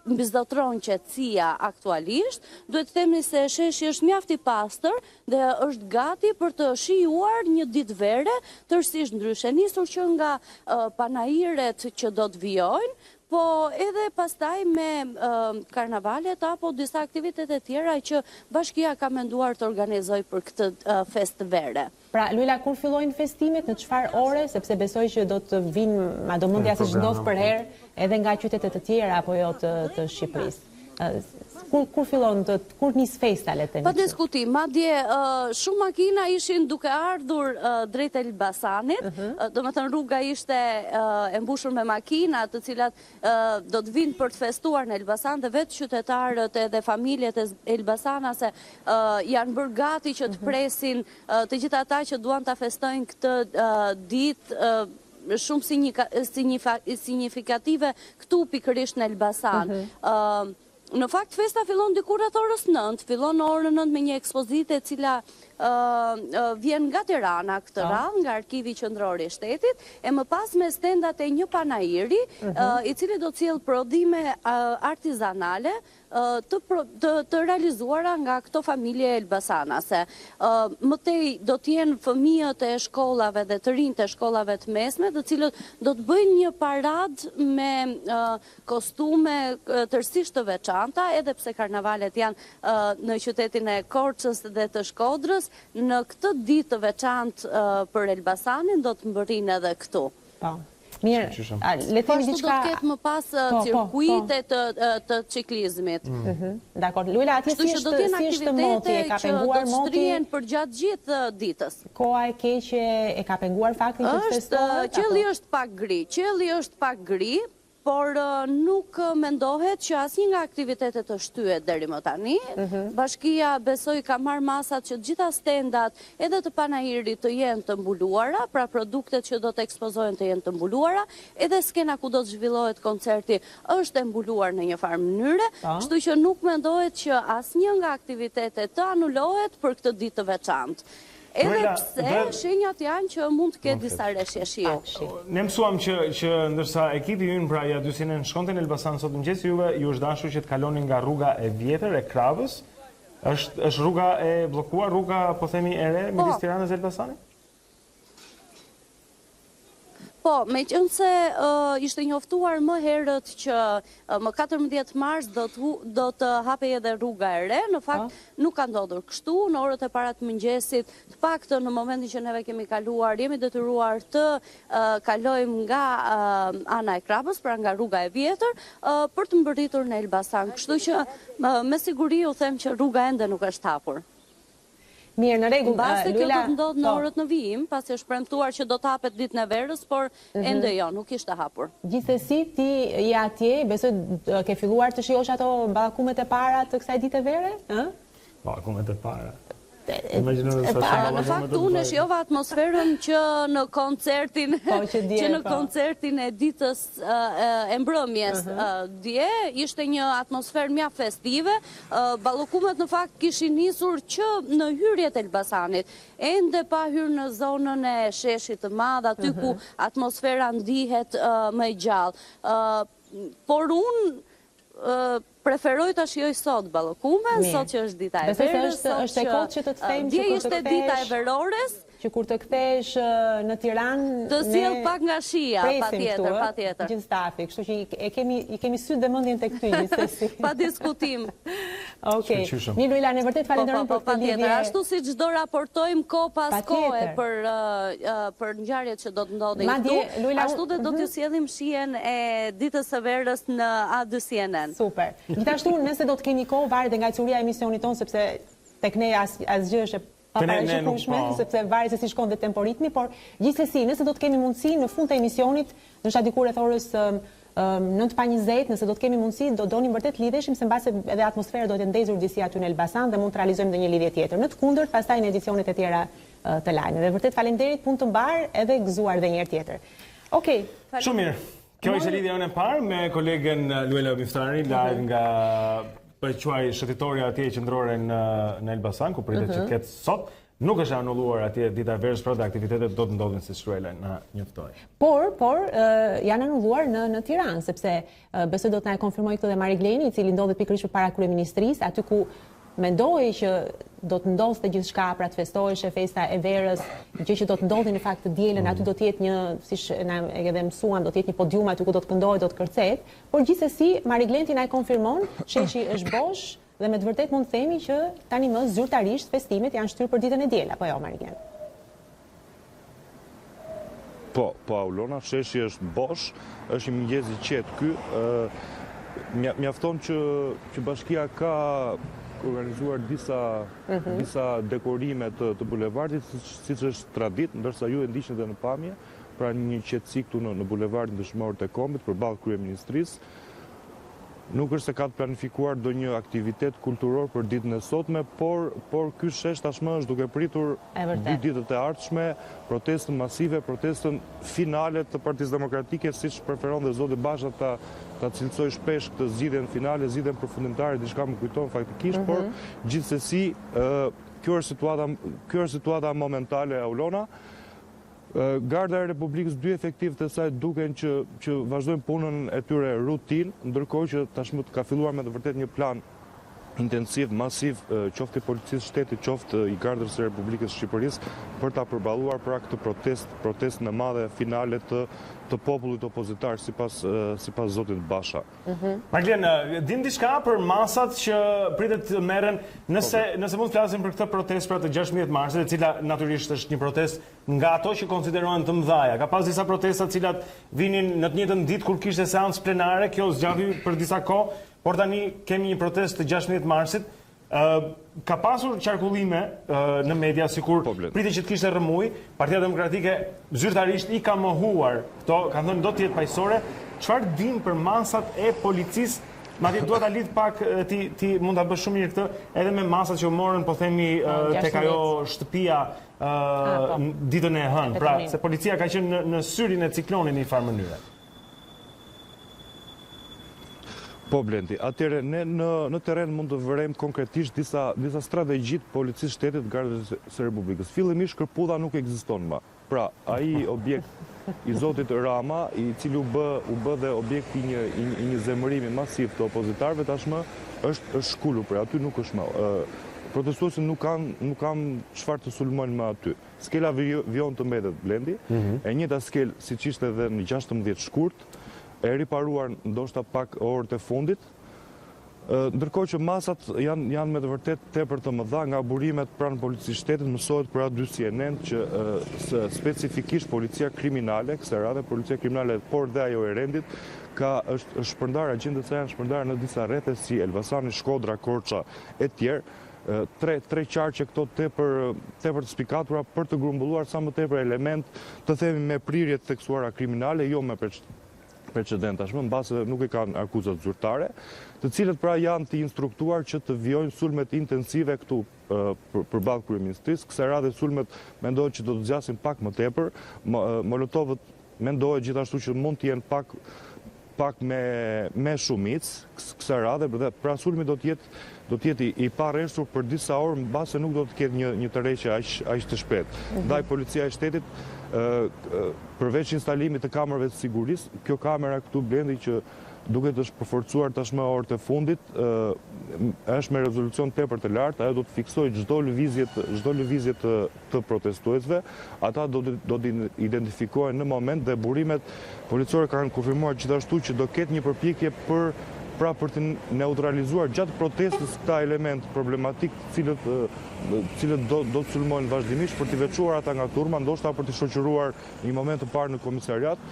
mbizotron qetësia aktualisht. Duhet të themi se sheshi është mjaft i pastër dhe është gati për të shijuar një ditë vere, tërësisht ndryshe nisur që nga panairet që do të vijojnë, po edhe pastaj me karnavalet apo disa aktivitete tjera që Bashkia ka menduar të organizoj për këtë fest vere. Pra, Luela, kur fillojnë festimet, në çfarë ore, sepse besoj që do të vinë, madomundja se ndodh për herë, edhe nga qytetet të tjera apo jo të Shqipërisë. Kur fillon kur nis festa, le të themi. Pa diskutim, madje shumë makina ishin duke ardhur drejt Elbasanit, domethënë rruga ishte e mbushur me makina, të cilat do të vinë për të festuar në Elbasan, dhe vetë qytetarët edhe familjet e Elbasanase janë bërë gati që të presin të gjithë ata që duan ta festojnë këtë ditë shumë signifikative këtu pikërisht në Elbasan. Në fakt, festa fillon diku rreth orës 9, fillon në orën 9 me një ekspozitë e cila vjen nga Tirana këtë radhë, nga Arkivi Qendror i Shtetit, e më pas me stendat e një panairi, i cili do të sjellë prodhime artizanale të realizuara nga këto familje elbasanase. Mëtej do t'jenë fëmijët e shkollave dhe të rinjtë e shkollave të mesme, të cilët do të bëjnë një parad me kostume tërësisht të veçanta, edhe pse karnavalet janë në qytetin e Korçës dhe të Shkodrës, në këtë ditë të veçantë për Elbasanin do të mbërrinë edhe këtu. Mirë, le të themi diçka. Ashtu do të ketë më pas cirkuite të ciklizmit. Dakor, Luela, atje si është moti, e ka penguar moti? Do të shtrihen për gjatë gjithë ditës. Koha e keqe e ka penguar faktin që festohet? Qielli është pak gri, por nuk mendohet që asnjë nga aktivitetet të shtyhet deri më tani. Bashkia besoj ka marrë masat që gjitha stendat edhe të panairit të jenë të mbuluara, pra produktet që do të ekspozohen të jenë të mbuluara, edhe skena ku do të zhvillohet koncerti është e mbuluar në një farë mënyre, kështu që nuk mendohet që asnjë nga aktivitetet të anulohet për këtë ditë të veçantë. Edhe pse shenjat janë që mund të ketë disa rreshje shiu. Ne mësuam që ndërsa ekipi ynë pra ja dyshinen shkonte në Elbasan sot mëngjes, juve ju është dashur që të kalonin nga rruga e vjetër e Kravës. Është rruga e bllokuar, rruga po themi e re midis Tiranës dhe Elbasanit? Po, me qënë se ishte njoftuar më herët që më 14 mars do të hape edhe rruga e re, në fakt nuk ka ndodhur kështu, në orët e para të mëngjesit, të paktën në momentin që neve kemi kaluar, jemi detyruar të kalojmë nga ana e Krapës, pra nga rruga e vjetër, për të mbërritur në Elbasan, kështu që me siguri u them që rruga ende nuk është hapur. Mirë, në rregull, Mbasi kjo do të ndodhë në orët në vijim, pasi është premtuar që do të hapet ditën e verës, por ende jo, nuk ishte hapur. Gjithsesi, ti je atje, besoj ke filluar të shijosh ato ballkumet e para të kësaj dite vere? Ballkumet e para. Në fakt unë shijova atmosferën që në koncertin e ditës e mbrëmjes dje ishte një atmosferë mjaft festive. Ballokëmet në fakt kishin nisur që në hyrjet e Elbasanit, ende pa hyrë në zonën e sheshit të madh, aty ku atmosfera ndihet më e gjallë. Por unë preferoj ta shijoj sot ballokëmen, sot që është dita e verës, është e kohë që të të them dje ishte dita e verores, që kur të kthesh në Tiranë të sjell pak nga shija, patjetër. Gjithë stafi, kështu që i kemi sy dhe mendjen tek ty gjithsesi. Pa diskutim. Okej. Mirë Luila, ne vërtet falenderojmë për këtë lidhje. Ashtu siç do raportojmë kohë pas kohe për ngjarjet që do të ndodhin këtu, ashtu dhe do t'ju sjellim shijen e ditës së verës në A2 CNN. Super. Gjithashtu nëse do të kemi kohë varet nga curia e emisionit ton, sepse tek ne asgjë është parashikueshme, sepse varet se si shkon dhe temporitmi, por gjithsesi nëse do të kemi mundësi në fund të emisionit, ndoshta diku rreth orës 9:20, nëse do të kemi mundësi, do donim vërtet lidheshim, se mbase edhe atmosfera do të ndezur disi aty në Elbasan dhe mund të realizojmë edhe një lidhje tjetër. Në të kundërt, pastaj në edicionet e tjera të lajmeve. Vërtet faleminderit, punë të mbar edhe gëzuar edhe një herë tjetër. Okej. Shumë mirë. Kjo ishte lidhja jonë e parë me kolegen Luela Miftari, live nga quaj shëtitoria atje qendrore në Elbasan, ku pritet që të ketë sot. Nuk është anulluar atje dita e verës, pra dhe aktivitetet do të ndodhin si Shruela na njoftoi. Por janë anulluar në Tiranë, sepse besoj do të na e konfirmoj këtë dhe Mari Gleni, i cili ndodhet pikërisht përpara kryeministrisë, aty ku mendoi që do të ndodhte gjithçka, pra të festohej festa e verës, gjë që do të ndodhi në fakt të dielën, aty do të jetë një, siç na edhe mësuan, do të jetë një podium aty ku do të këndohet, do të kërcehet, por gjithsesi Mari Gleni na e konfirmon, sheshi është bosh dhe me të vërtetë mund të themi që tani më zyrtarisht festimet janë shtyrë për ditën e diel, apo jo Mari Gleni? Po, Aulona, sheshi është bosh, është një mëngjes i qetë ky. Mjafton që bashkia ka organizuar disa dekorime të bulevardit, siç është tradit, ndërsa ju e ndiqni edhe në pamje, pra një qetësi këtu në bulevardin Dëshmorët e Kombit përballë kryeministrisë. Nuk është se ka të planifikuar ndonjë aktivitet kulturor për ditën e sotme, por ky shesh tashmë është duke pritur 2 ditët e ardhshme, protestën masive, protestën finale të Partisë Demokratike, siç preferon dhe zoti Basha ta cilësoj shpesh këtë zgjidhjen finale, zgjidhjen përfundimtare, diçka më kujton faktikisht, por gjithsesi kjo është situata momentale, Aulona. Garda e Republikës, 2 efektivët e saj duken që vazhdojnë punën e tyre rutin, ndërkohë që tashmë ka filluar me të vërtet një plan intensiv, masiv, qoftë i policisë shtetit, qoftë i Gardës së Republikës Shqipërisë, për ta përballuar pra këtë protestën e madhe finale të popullit opozitar sipas zotit Basha. Marglen, din diçka për masat që pritet të merren, nëse mund të flasim për këtë protestë pra të 16 marsit, e cila natyrisht është një protestë nga ato që konsiderohen të mëdha. Ka pas disa protesta të cilat vinin në të njëjtën ditë kur kishte seancë plenare, kjo zgjati për disa kohë, por tani kemi një protestë të 16 marsit. Ka pasur qarkullime në media sikur priti që të kishte rrëmuj, Partia Demokratike zyrtarisht i ka mohuar këto, kanë thënë do të jetë paqësore. Çfarë dim për masat e policisë? Madje dua ta lidh pak, ti mund ta bësh shumë mirë këtë, edhe me masat që u morën, po themi tek ajo shtëpia ditën e hënë, pra se policia ka qenë në syrin e ciklonit në një farë mënyre. Po Blendi, atëre ne në terren mund të vërejmë konkretisht disa strategji të policisë shtetit Gardës së Republikës. Fillimisht kërpudha nuk ekziston më. Pra, ai objekt i zotit Rama, i cili u bë dhe objekt i një zemërimi masiv të opozitarëve, tashmë është shkulur, pra aty nuk është më. Protestuesit nuk kanë çfarë të sulmojnë më aty. Skela vion të mbetet Blendi, e njëjta skelë siç ishte edhe në 16 shkurt, e riparuar ndoshta pak orët e fundit, ndërkohë që masat janë me të vërtet tepër të mëdha. Nga burimet pranë policisë shtetit mësohet për A2 CNN që specifikisht policia kriminale, kësaj radhe policia kriminale, por dhe ajo e rendit, është shpërndar, agjentët e saj janë shpërndar në disa rrethe si Elbasani, Shkodra, Korça e tjerë. Tre qarqe këto tepër të spikatura për të grumbulluar sa më tepër element të themi me prirje të theksuara kriminale, jo me precedent tashmë, mbase nuk e kanë akuzat zyrtare, të cilët pra janë të instruktuar që të vijojnë sulmet intensive këtu përballë kryeministrisë. Kësaj radhe sulmet mendohet që do të zgjasin pak më tepër, molotovët mendohet gjithashtu që mund të jenë pak me shumicë kësaj radhe, dhe pra sulmi do të jetë i parreshtur për disa orë, mbase nuk do të ketë një tërheqje aq të shpejtë. Ndaj policia e shtetit, përveç instalimit të kamerave të sigurisë, kjo kamera këtu Blendi që duket është përforcuar tashmë orët e fundit, është me rezolucion tepër të lartë, ajo do të fiksojë çdo lëvizje të protestuesve, ata do të identifikohen në moment dhe burimet policore kanë konfirmuar gjithashtu që do ketë një përpjekje për të neutralizuar gjatë protestës këta element problematik cilët do të sulmojnë vazhdimisht për t'i veçuar ata nga turma, ndoshta për t'i shoqëruar një moment të parë në komisariat,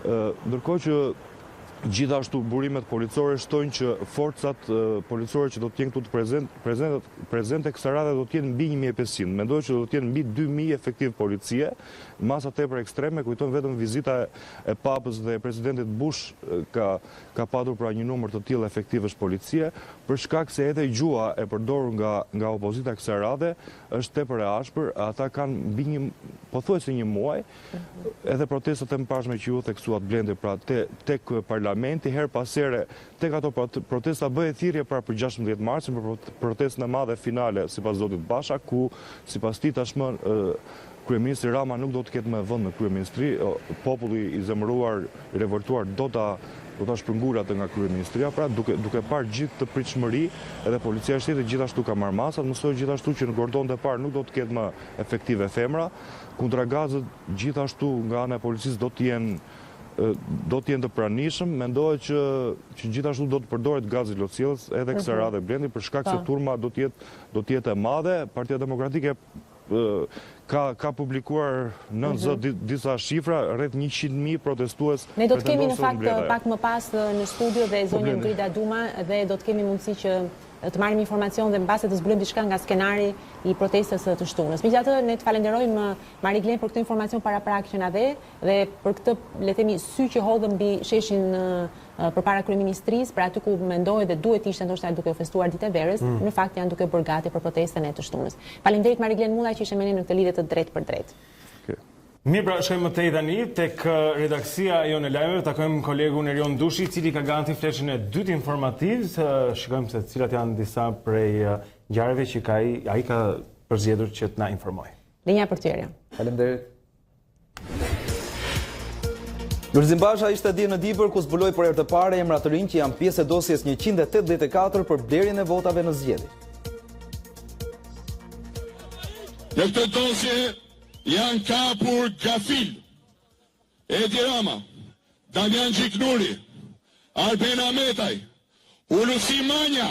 ndërkohë që gjithashtu burimet policore shtojnë që forcat policore që do të jenë këtu të prezente kësaj radhe do të jenë mbi 1500. Mendoj që do të jenë mbi 2000 efektiv policie, masa tepër ekstreme, kujton vetëm vizita e Papës dhe presidentit Bush ka patur pra një numër të tillë efektivësh policie, për shkak se edhe gjua e përdorur nga opozita kësaj radhe është tepër e ashpër, ata kanë mbi pothuajse një muaj, edhe protestat e mëparshme që u theksuat Blendi pra tek parlamenti her pas here tek ato protesta bëhet thirrje pra për 16 marsin për protestën e madhe finale sipas zotit Basha, ku sipas tij tashmë kryeministri Rama nuk do të ketë më vend në kryeministri, populli i zemëruar, i revoltuar do ta shpërngurat nga kryeministria, pra duke parë gjithë të pritshmëri, edhe policia e shtetit gjithashtu ka marrë masat, mësoi gjithashtu që në Gordon të parë nuk do të ketë më efektive femra, kontragazët gjithashtu nga ana e policisë do të jenë të pranishëm, mendohet që gjithashtu do të përdoret gazi lotësjellës edhe kësaj radhe Blendi, për shkak se turma do të jetë e madhe. Partia Demokratike ka publikuar në zë disa shifra, rreth 100.000 protestues. Ne do të kemi në fakt pak më pas në studio dhe zonjën Grida Duma dhe do të kemi mundësi që të marrim informacion dhe mbase të zbulojmë diçka nga skenari i protestës të shtunës. Megjithatë, ne të falenderojmë Mari Glen për këtë informacion paraprak që na dhe për këtë, le të themi, sy që hodhëm mbi sheshin përpara kryeministrisë, pra aty ku mendohet dhe duhet ishte ndoshta duke u festuar ditë e verës, në fakt janë duke bërë gati për protestën e të shtunës. Faleminderit Mari Glen Mullaj që ishe me ne në këtë lidhje të drejtë për drejtë. Mirë, pra shkojmë tej tani tek redaksia jonë e lajmeve, takojmë kolegun Erion Dushi, i cili ka garanti fleshin e dytë informativ, shikojmë se cilat janë disa prej ngjarjeve që ai ka përzgjedhur që të na informojë. Linja për ty, Erion. Faleminderit. Lulzim Basha ishte dje në Dibër ku zbuloi për herë të parë emra të rinj që janë pjesë e dosjes 184 për blerjen e votave në zgjedhje. Në këtë dosje janë kapur Gafil, Edi Rama, Damian Gjiknuri, Arben Ametaj, Ulusi Manja,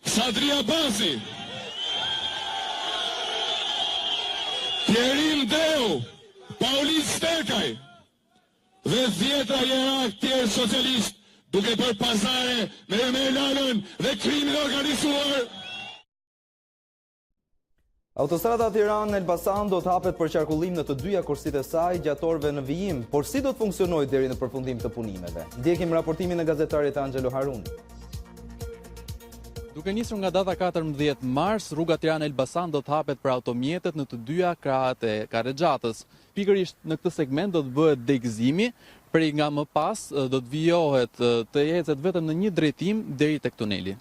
Sadria Bazi, Tjerim Deu, Paulis Sterkaj dhe 10 jerak tjerë socialist duke për pazare me Merlanën dhe krimin organizuar. Autostrada Tiranë-Elbasan do të hapet për qarkullim në të dyja kursitë e saj gjatë orëve në vijim, por si do të funksionojë deri në përfundim të punimeve? Ndjekim raportimin e gazetarit Angelo Haruni. Duke nisur nga data 14 mars, rruga Tiranë-Elbasan do të hapet për automjetet në të dyja krahat e Karrexhatës. Pikërisht në këtë segment do të bëhet degëzimi, prej nga më pas do të vijohet të ecet vetëm në një drejtim deri tek tuneli.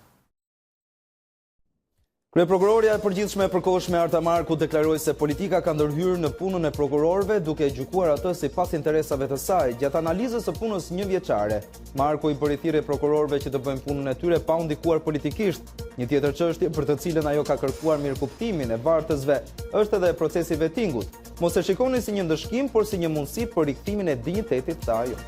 Kryeprokuroria e përgjithshme e përkohshme Arta Marku deklaroi se politika ka ndërhyrë në punën e prokurorëve duke gjykuar atë sipas interesave të saj. Gjatë analizës së punës njëvjeçare, Marku i bëri thirrje prokurorëve që të bëjnë punën e tyre pa u ndikuar politikisht. Një tjetër çështje për të cilën ajo ka kërkuar mirëkuptimin e vartësve është edhe procesi i vettingut. Mos e shikoni si një ndëshkim, por si një mundësi për rikthimin e dinjitetit të ajo.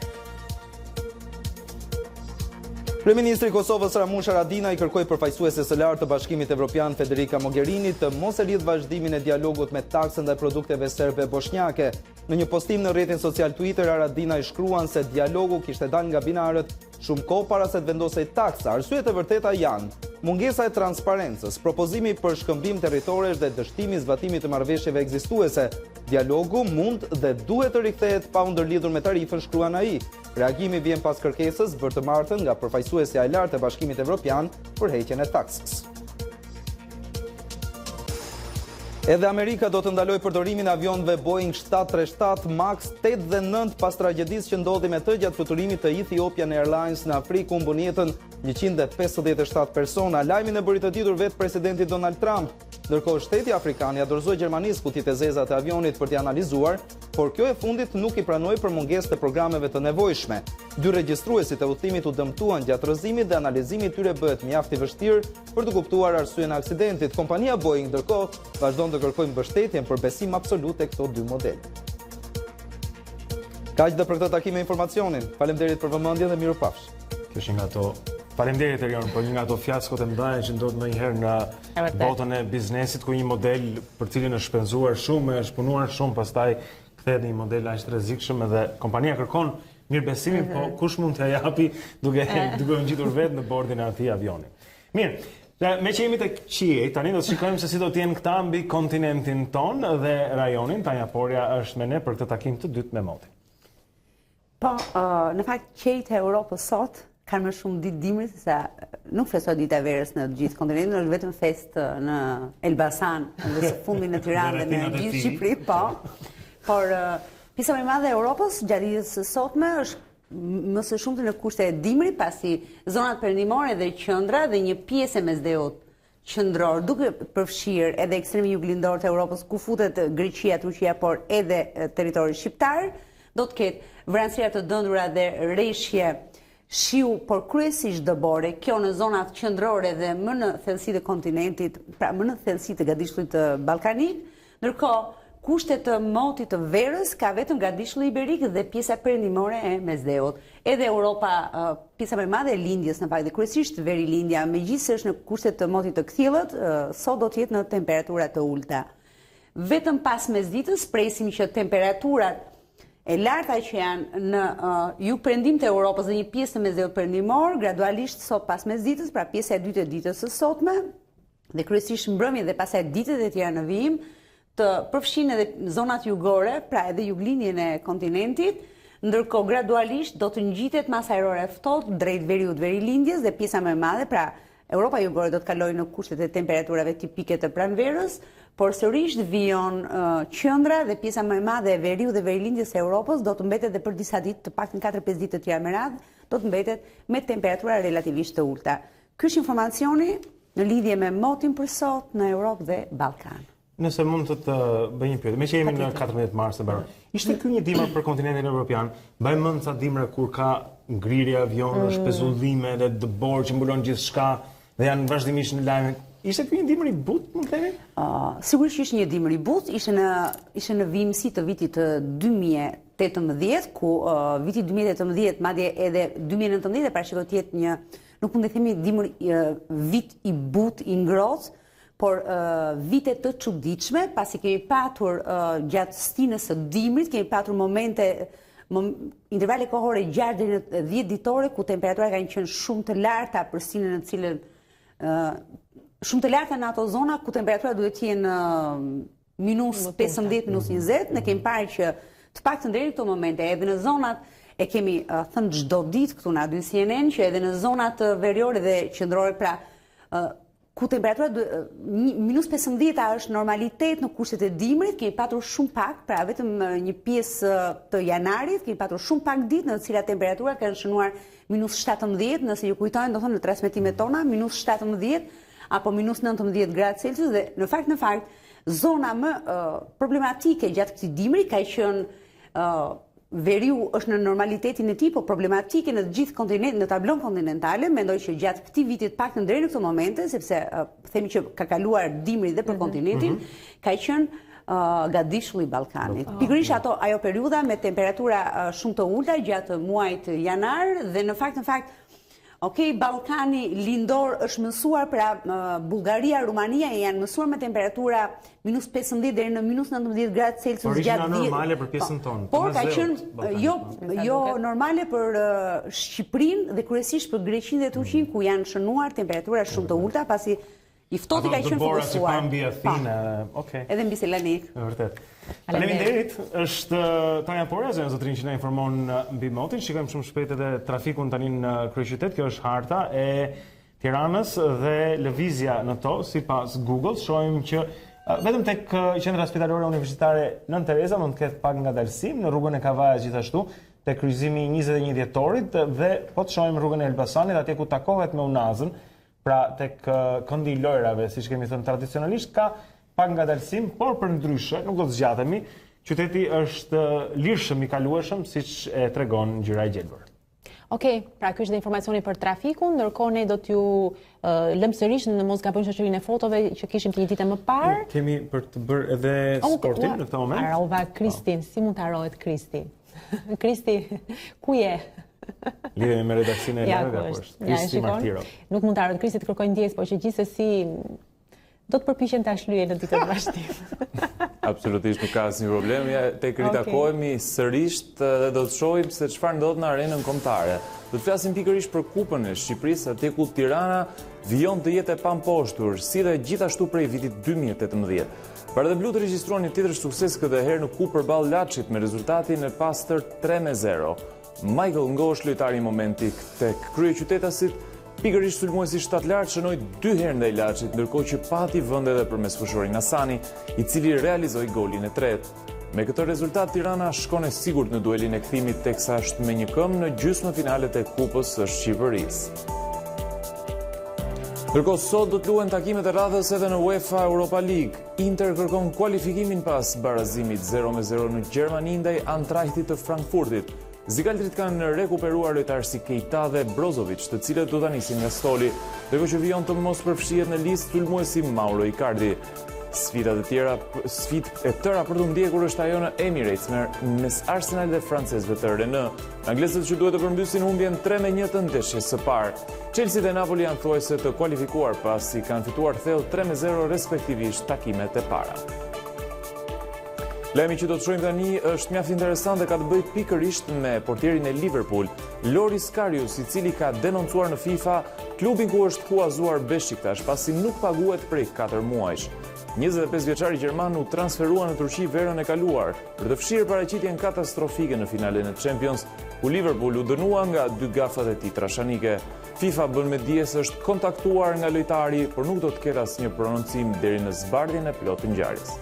Kryeministri i Kosovës Ramush Haradinaj kërkoi përfaqësueses së lartë të Bashkimit Evropian Federica Mogherini të mos e lidh vazhdimin e dialogut me taksën ndaj produkteve serbe bosnjake. Në një postim në rrjetin social Twitter, Haradinaj shkruan se dialogu kishte dalë nga binarët shumë kohë para se të vendosej taksa. Arsyet e vërteta janë mungesa e transparencës, propozimi për shkëmbim territoresh dhe dështimi i zbatimit të marrëveshjeve ekzistuese. Dialogu mund dhe duhet të rikthehet pa u ndërlidhur me tarifën, shkruan ai. Reagimi vjen pas kërkesës bërë të martën nga përfaqësuesja e lartë e Bashkimit Evropian për heqjen e taksës. Edhe Amerika do të ndaloj përdorimin e avionëve Boeing 737 Max 8 dhe 9 pas tragjedisë që ndodhi me të gjatë fluturimit të Ethiopian Airlines në Afrikë, ku humbën jetën 157 persona. Lajmin e bëri të ditur vetë presidenti Donald Trump. Ndërkohë shteti afrikan ja dorëzoi Gjermanisë kutit e zeza të avionit për t'i analizuar, por kjo e fundit nuk i pranoi për mungesë të programeve të nevojshme. 2 regjistruesit e udhëtimit u dëmtuan gjatë rrëzimit dhe analizimi i tyre bëhet mjaft i vështirë për të kuptuar arsyeën e aksidentit. Kompania Boeing ndërkohë vazhdon të kërkojë mbështetjen për besim absolut e këto 2 modele. Kaq dhe për këtë takim me informacionin. Faleminderit për vëmendjen dhe mirupafsh. Kjo është nga ato Faleminderit Erion, për një nga ato fiaskot e mëdha që ndodh ndonjëherë në botën e biznesit, ku një model për cilin është shpenzuar shumë, është punuar shumë, pastaj kthehet në një model aq të rrezikshëm dhe kompania kërkon mirëbesimin, po kush mund t'ia japi duke ngjitur vetë në bordin e atij avioni. Mirë, me që jemi tek qiej, tani do të shikojmë se si do të jenë këta mbi kontinentin ton dhe rajonin. Tanja Porja është me ne për këtë takim të dytë me motin. Po, në fakt qiejt e Europës sot kanë më shumë ditë dimrit, se nuk festoj dita e verës në gjithë kontinentin, është vetëm fest në Elbasan, dhe së fundi në Tiranë dhe në gjithë Shqipëri, po. Por pjesa më e madhe e Europës gjatë ditës së sotme është më së shumti në kushte e dimrit, pasi zonat perëndimore dhe qendra dhe një pjesë e mesdheut qendror, duke përfshirë edhe ekstremi juglindor të Europës, ku futet Greqia, Turqia, por edhe territori shqiptar, do të ketë vranësira të dëndura dhe rreshje shiu, por kryesisht dëbore, kjo në zonat qendrore dhe më në thellësitë e kontinentit, pra më në thellësitë të gadishullit ballkanik, ndërkohë kushtet të motit të verës ka vetëm gadishulli iberik dhe pjesa perëndimore e mesdheut. Edhe Europa, pjesa më e madhe e lindjes në fakt dhe kryesisht verilindja, megjithëse është në kushtet të motit të kthjellët, sot do të jetë në temperatura të ulta. Vetëm pas mesditës presim që temperaturat e larta që janë në jugperëndim të Europës dhe një pjesë të mesdheut perëndimor, gradualisht sot pas mesditës, pra pjesa e dytë e ditës së sotme, dhe kryesisht mbrëmjen dhe pastaj ditët e tjera në vijim, të përfshin edhe zonat jugore, pra edhe juglindjen e kontinentit, ndërkohë gradualisht do të ngjitet masa ajrore e ftohtë drejt veriut verilindjes dhe pjesa më e madhe, pra Europa jugore do të kalojë në kushtet e temperaturave tipike të pranverës, por sërish vijon qendra dhe pjesa më e madhe e veriut dhe verilindjes së Europës do të mbetet edhe për disa ditë, të paktën 4-5 ditë të tjera me radhë, do të mbetet me temperatura relativisht të ulta. Ky është informacioni në lidhje me motin për sot në Europë dhe Ballkan. Nëse mund të bëj një pyetje, me që jemi në 14 mars të baron. Ishte ky një dimër për kontinentin evropian? Mbaj mend ca dimra kur ka ngrirje avionësh, shpezullime dhe dëbor që mbulon gjithçka dhe janë vazhdimisht në lajme. Ishte ky një dimër i butë, mund të themi? Sigurisht ishte një dimër i butë, ishte në vimësi të vitit 2018, ku viti 2018, madje edhe 2019 e parashikohet të jetë një, nuk mund të themi dimër vit i butë, i ngrohtë, por vite të çuditshme, pasi kemi patur gjatë stinës së dimrit, kemi patur momente, intervale kohore 6 deri në 10 ditore, ku temperaturat kanë qenë shumë të larta për stinën në cilën shumë të larta në ato zona ku temperaturat duhet të jenë minus 15, minus 20. Ne kemi parë që të paktën deri në këto momente, edhe në zonat e kemi thënë çdo ditë këtu në A2 CNN, që edhe në zonat veriore dhe qendrore, pra ku temperaturat minus 15 është normalitet në kushtet e dimrit, kemi patur shumë pak, pra vetëm një pjesë të janarit, kemi patur shumë pak ditë në të cilat temperaturat kanë shënuar minus 17, nëse ju kujtojnë, do thonë në transmetimet tona, minus 17 apo minus 19 gradë Celsius, dhe në fakt, zona më problematike gjatë këtij dimri ka qenë veriu është në normalitetin e tij, po problematike në të gjithë kontinentin, në tablon kontinentale, mendoj që gjatë këtij vitit paktën deri në këto momente, sepse themi që ka kaluar dimri dhe për kontinentin, ka qenë gadishulli i Ballkanit. Pikërisht ajo periudha me temperatura shumë të ulta gjatë muajit janar dhe në fakt Ballkani lindor është mësuar, pra Bullgaria, Rumania janë mësuar me temperatura minus 15 deri në minus 19 gradë Celsius gjatë ditës. Normale për pjesën tonë. Por ka qenë jo normale për Shqipërinë dhe kryesisht për Greqinë dhe Turqinë, ku janë shënuar temperatura shumë të ulta, pasi I ftohtë ka qenë fokusuar. fokusuar. Që pa mbi Athinë, okay. Edhe mbi Selanik. Vërtet. Faleminderit. Është Tanja Porja, zotrin që na informon mbi motin. Shikojmë shumë shpejt edhe trafikun tani në kryeqytet. Kjo është harta e Tiranës dhe lëvizja në to, sipas Google, shohim që vetëm tek qendra spitalore universitare Nën Tereza mund të ketë pak ngadalësim, në rrugën e Kavajës gjithashtu, tek kryqëzimi 21 dhjetorit dhe po të shohim rrugën e Elbasanit atje ku takohet me Unazën. Pra tek këndi i lojrave, siç kemi thënë tradicionalisht, ka pak ngadalësim, por përndryshe, nuk do të zgjatemi, qyteti është lirshëm i kalueshëm, siç e tregon ngjyra e gjelbër. Okej, pra ky është dhe informacioni për trafikun, ndërkohë ne do t'ju lëmë sërish në mos gabojmë shoqërinë e fotove që kishim të një ditë më parë. Kemi për të bërë edhe sportin në këtë moment. Harova Kristin, si mund të harohet Kristi? Kristi, ku je? Lidhemi me redaksinë e lajmeve apo është? Kristi Martiro. Nuk mund të harrohet Kristi të kërkoj ndjes, por që gjithsesi do të përpiqen ta shlyejë në ditët e vazhdim. Absolutisht nuk ka asnjë problem. Ja tek ritakohemi sërish dhe do të shohim se çfarë ndodh në arenën kombëtare. Do të flasim pikërisht për Kupën e Shqipërisë, atje ku Tirana vijon të jetë e pamposhtur, si dhe gjithashtu prej vitit 2018. Bardhë Blu të regjistruan një tjetër sukses këtë herë në kupë përballë Laçit me rezultatin e pastër 3-0. Michael Ngosh, lojtari i momentit tek kryeqytetasit, pikërisht sulmuesi shtatlart shënoi 2 herë ndaj Laçit, ndërkohë që pati vend edhe për mesfushorin Hasani, i cili realizoi golin e tretë. Me këtë rezultat Tirana shkon e sigurt në duelin e kthimit teksa është me 1 këmbë në gjysmëfinalet e Kupës së Shqipërisë. Ndërkohë sot do të luhen takimet e radhës edhe në UEFA Europa League. Inter kërkon kualifikimin pas barazimit 0-0 në Gjermani ndaj Antrachtit të Frankfurtit. Zigaltrit kanë rekuperuar lojtarë si Keita dhe Brozovic, të cilët do ta nisin nga stoli, ndërkohë që vijon të mos përfshihet në listë sulmuesi Mauro Icardi. Sfidat e tëra për të ndjekur është ajo në Emirates mes Arsenal dhe francezëve të Rennes. Anglezët që duhet të përmbysin humbjen 3-1 të ndeshjes së parë. Chelsea dhe Napoli janë thuajse të kualifikuar pasi kanë fituar thellë 3-0 respektivisht takimet e para. Lajmi që do të shohim tani është mjaft interesant dhe ka të bëjë pikërisht me portierin e Liverpool, Loris Karius, i cili ka denoncuar në FIFA klubin ku është huazuar Beşiktaş pasi nuk paguhet prej 4 muajsh. 25 vjeçari gjerman u transferua në Turqi verën e kaluar për të fshirë paraqitjen katastrofike në finalen e Champions, ku Liverpool u dënua nga 2 gafat e tij trashanike. FIFA bën me dije se është kontaktuar nga lojtari, por nuk do të ketë asnjë prononcim deri në zbardhjen e plotë të ngjarjes.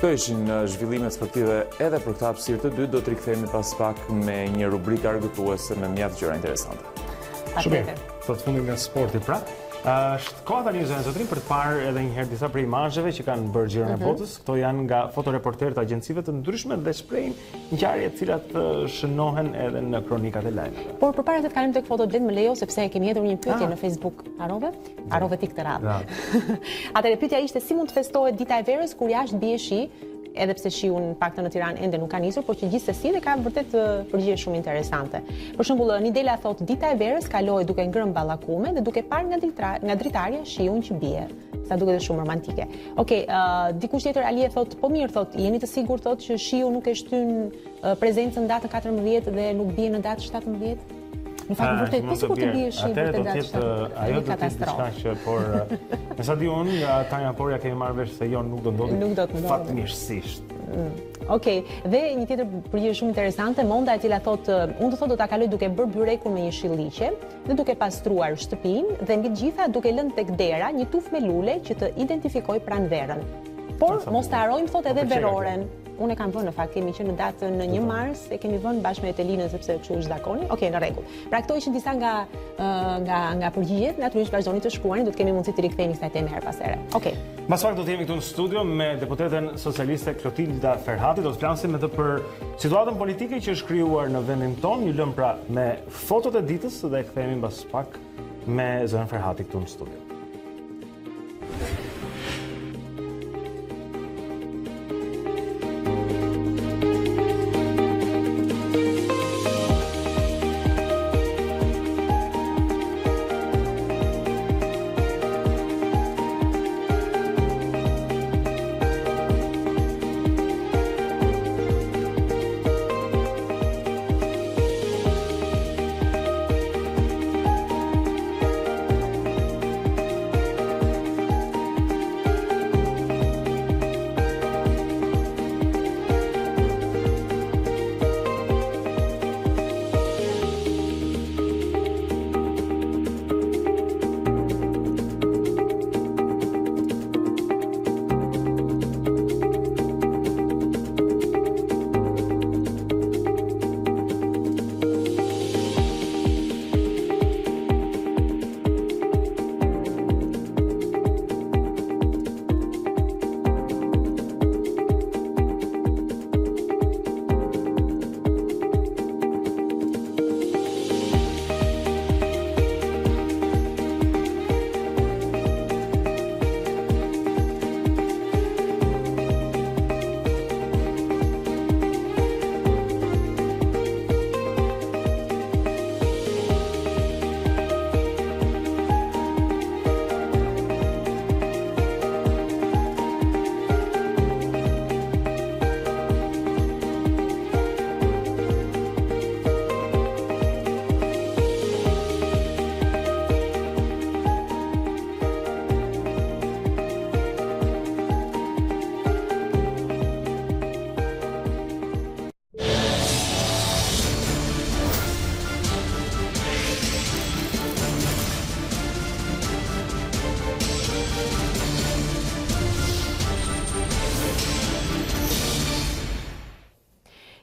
Këto ishin zhvillimet sportive edhe për këtë hapësirë të dytë, do të rikthehemi pas pak me një rubrikë argëtuese me mjaft gjëra interesante. Shumë mirë. Do të fundim nga sporti pra. Është koha tani zotrin për të parë edhe një herë disa prej imazheve që kanë bërë xhiron e botës. Këto janë nga fotoreporterët e agjencive të ndryshme dhe shprehin ngjarje të cilat shënohen edhe në kronikat e lajmeve. Por përpara se të kalojmë tek fotot, më lejo sepse kemi hedhur një pyetje në Facebook. Harove ti këtë radhë. Atëherë pyetja ishte si mund të festohet dita e verës kur jashtë bie shi, edhe pse shiu në paktën në Tiranë ende nuk ka nisur, por që gjithsesi dhe ka vërtet përgjigje shumë interesante. Për shembull, Nidela thotë dita e verës kalohet duke ngrënë ballakume dhe duke parë nga dritarja shiun që bie. Sa duket shumë romantike. Okej, dikush tjetër Alie thotë, po mirë thotë, jeni të sigurt thotë që shiu nuk e shtyn prezencën datën 14 dhe nuk bie në datë 17? Në fakt vërtet po sikur të bie shi vërtet datë. Ajo do të jetë diçka që por me sa di unë nga Tanja Porja kemi marrë vesh se jo nuk do ndodhi fatmirësisht. Okej, dhe një tjetër përgjigje shumë interesante, Monda e cila thotë, unë do thotë do ta kaloj duke bërë byrekun me një shilliqe dhe duke pastruar shtëpinë dhe mbi të gjitha duke lënë tek dera një tufë me lule që të identifikoj pranverën. Por mos të harojmë thotë edhe veroren. Unë e kam vënë në fakt, kemi qenë në datën 1 mars, e kemi vënë bashkë me Etelinën sepse kështu është zakoni. Okej, në rregull. Pra këto ishin disa nga përgjigjet, natyrisht vazhdoni të shkruani, do të kemi mundësi të rikthehemi kësaj teme her pas here. Okej. Mbas pak do të jemi këtu në studio me deputeten socialiste Klotilda Ferhati, do të flasim edhe për situatën politike që është krijuar në vendin tonë, ju lëm pra me fotot e ditës dhe kthehemi mbas pak me zërin Ferhati këtu në studio.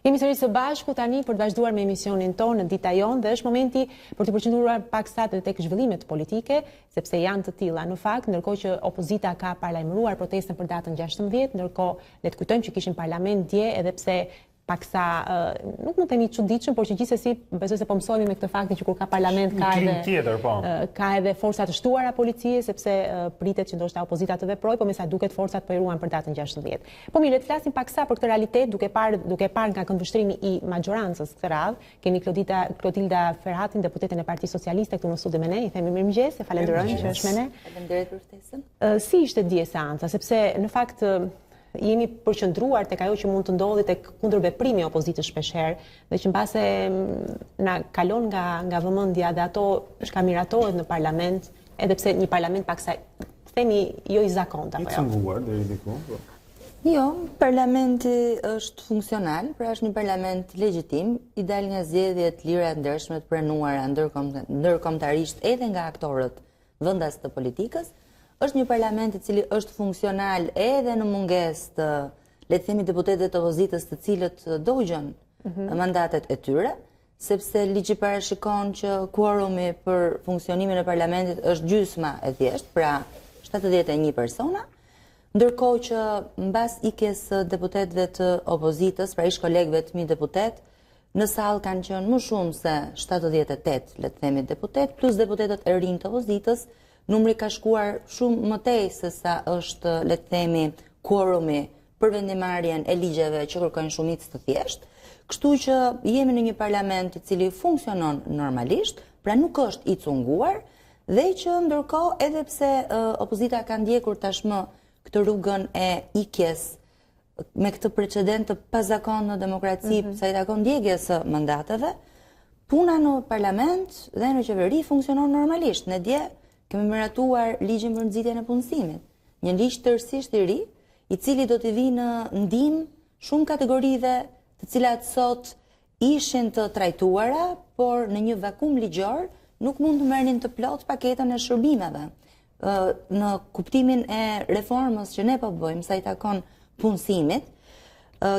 Jemi sërish së bashku tani për të vazhduar me emisionin tonë në Dita Jonë dhe është momenti për të përqendruar paksa tek zhvillimet politike, sepse janë të tilla në fakt, ndërkohë që opozita ka paralajmëruar protestën për datën 16, ndërkohë le të kujtojmë që kishin parlament dje edhe pse paksa nuk mund të themi çuditshëm, por që gjithsesi besoj se po mësohemi me këtë faktin që kur ka parlament ka edhe forca të shtuara policie, sepse pritet që ndoshta opozita të veprojë, por me sa duket forcat po i ruan për datën 16. Po mirë, le të flasim paksa për këtë realitet, duke parë nga këndvështrimi i majorancës këtë radhë. Kemi Klotilda Ferhatin, deputeten e Partisë Socialiste këtu në studio me ne. I themi mirëmëngjes, e falenderojmë që është me ne. Faleminderit për ftesën. Si ishte dje seanca, sepse në fakt jemi përqendruar tek ajo që mund të ndodhi tek kundërveprimi i opozitës shpeshherë dhe që mbase na kalon nga vëmendja dhe ato shkamiratohet në parlament, edhe pse një parlament paksa themi jo i zakonta apo jo. I cunguar deri diku. Jo, parlamenti është funksional, pra është një parlament legjitim, i dal nga zgjedhjet lira e ndershme të pranuara ndërkombëtarisht edhe nga aktorët vendas të politikës. Është një parlament i cili është funksional edhe në mungesë të, le të themi, deputetëve të opozitës të cilët dogjon mandatet e tyre, sepse ligji parashikon që kuorumi për funksionimin e parlamentit është gjysma e thjesht, pra 71 persona, ndërkohë që mbas ikjes së deputetëve të opozitës, pra ish kolegëve të mi deputet, në sallë kanë qenë më shumë se 78, le të themi, deputet, plus deputetët e rinj të opozitës. Numri ka shkuar shumë më tej se sa është, le të themi, kuorumi për vendimarrjen e ligjeve që kërkojnë shumicë të thjeshtë. Kështu që jemi në një parlament i cili funksionon normalisht, pra nuk është i cunguar, dhe që ndërkohë edhe pse opozita ka ndjekur tashmë këtë rrugën e ikjes me këtë precedent të pazakon në demokraci sa i takon ndjekjes së mandateve, puna në parlament dhe në qeveri funksionon normalisht. Ne dje kemi miratuar ligjin për nxitjen e punësimit, një ligj tërësisht i ri, i cili do të vinë në ndihmë shumë kategorive të cilat sot ishin të trajtuara, por në një vakum ligjor nuk mund të merrnin të plot paketën e shërbimeve. Në kuptimin e reformës që ne po bëjmë sa i takon punësimit,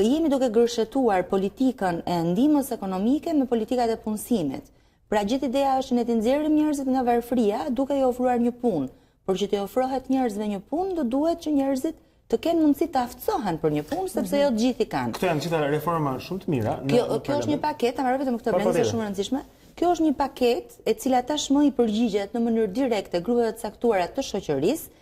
jemi duke gërshetuar politikën e ndihmës ekonomike me politikat e punësimit. Pra gjithë ideja është ne të nxjerrim njerëzit nga varfëria duke i ofruar një punë, por që të ofrohet njerëzve një punë, do duhet që njerëzit të kenë mundësi të aftësohen për një punë, sepse jo të gjithë i kanë. Këto janë gjitha reforma shumë të mira. Kjo është një paketë, ta marrë vetëm këtë brendësi shumë e rëndësishme. Kjo është një paketë e cila tashmë i përgjigjet në mënyrë direkte grupeve të caktuara të shoqërisë,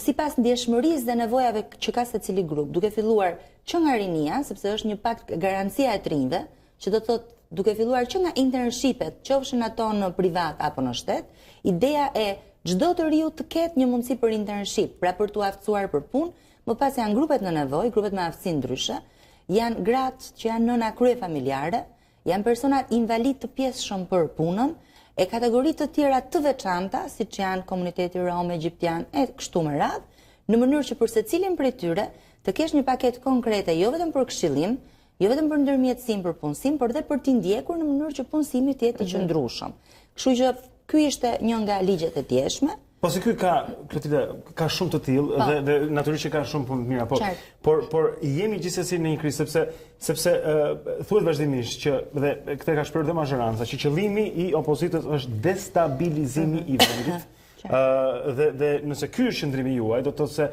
sipas ndjeshmërisë dhe nevojave që ka secili grup, duke filluar që nga rinia, sepse është një pakt garancia e të rinjve, që do të thotë duke filluar që nga internshipet, qofshin ato në privat apo në shtet, ideja e çdo të riu të ketë një mundësi për internship, pra për t'u aftësuar për punë, më pas janë grupet në nevojë, grupet me aftësi ndryshe, janë gratë që janë nëna krye familjare, janë personat invalid të pjesëshëm për punën, e kategoritë të tjera të veçanta, siç janë komuniteti rom, egjiptian e kështu me radhë, në mënyrë që për secilin prej tyre të kesh një paketë konkrete jo vetëm për këshillim, jo vetëm për ndërmjetësim për punësim, por edhe për t'i ndjekur në mënyrë që punësimi të jetë i qëndrueshëm. Kështu që ky ishte një nga ligjet e djeshme. Po se ky ka shumë të tillë dhe natyrisht që ka shumë punë të mira, por jemi gjithsesi në një krizë sepse thuhet vazhdimisht që dhe këtë ka shprehur dhe majoranca, që qëllimi i opozitës është destabilizimi i vendit. Dhe nëse ky është qëndrimi juaj, do të thotë se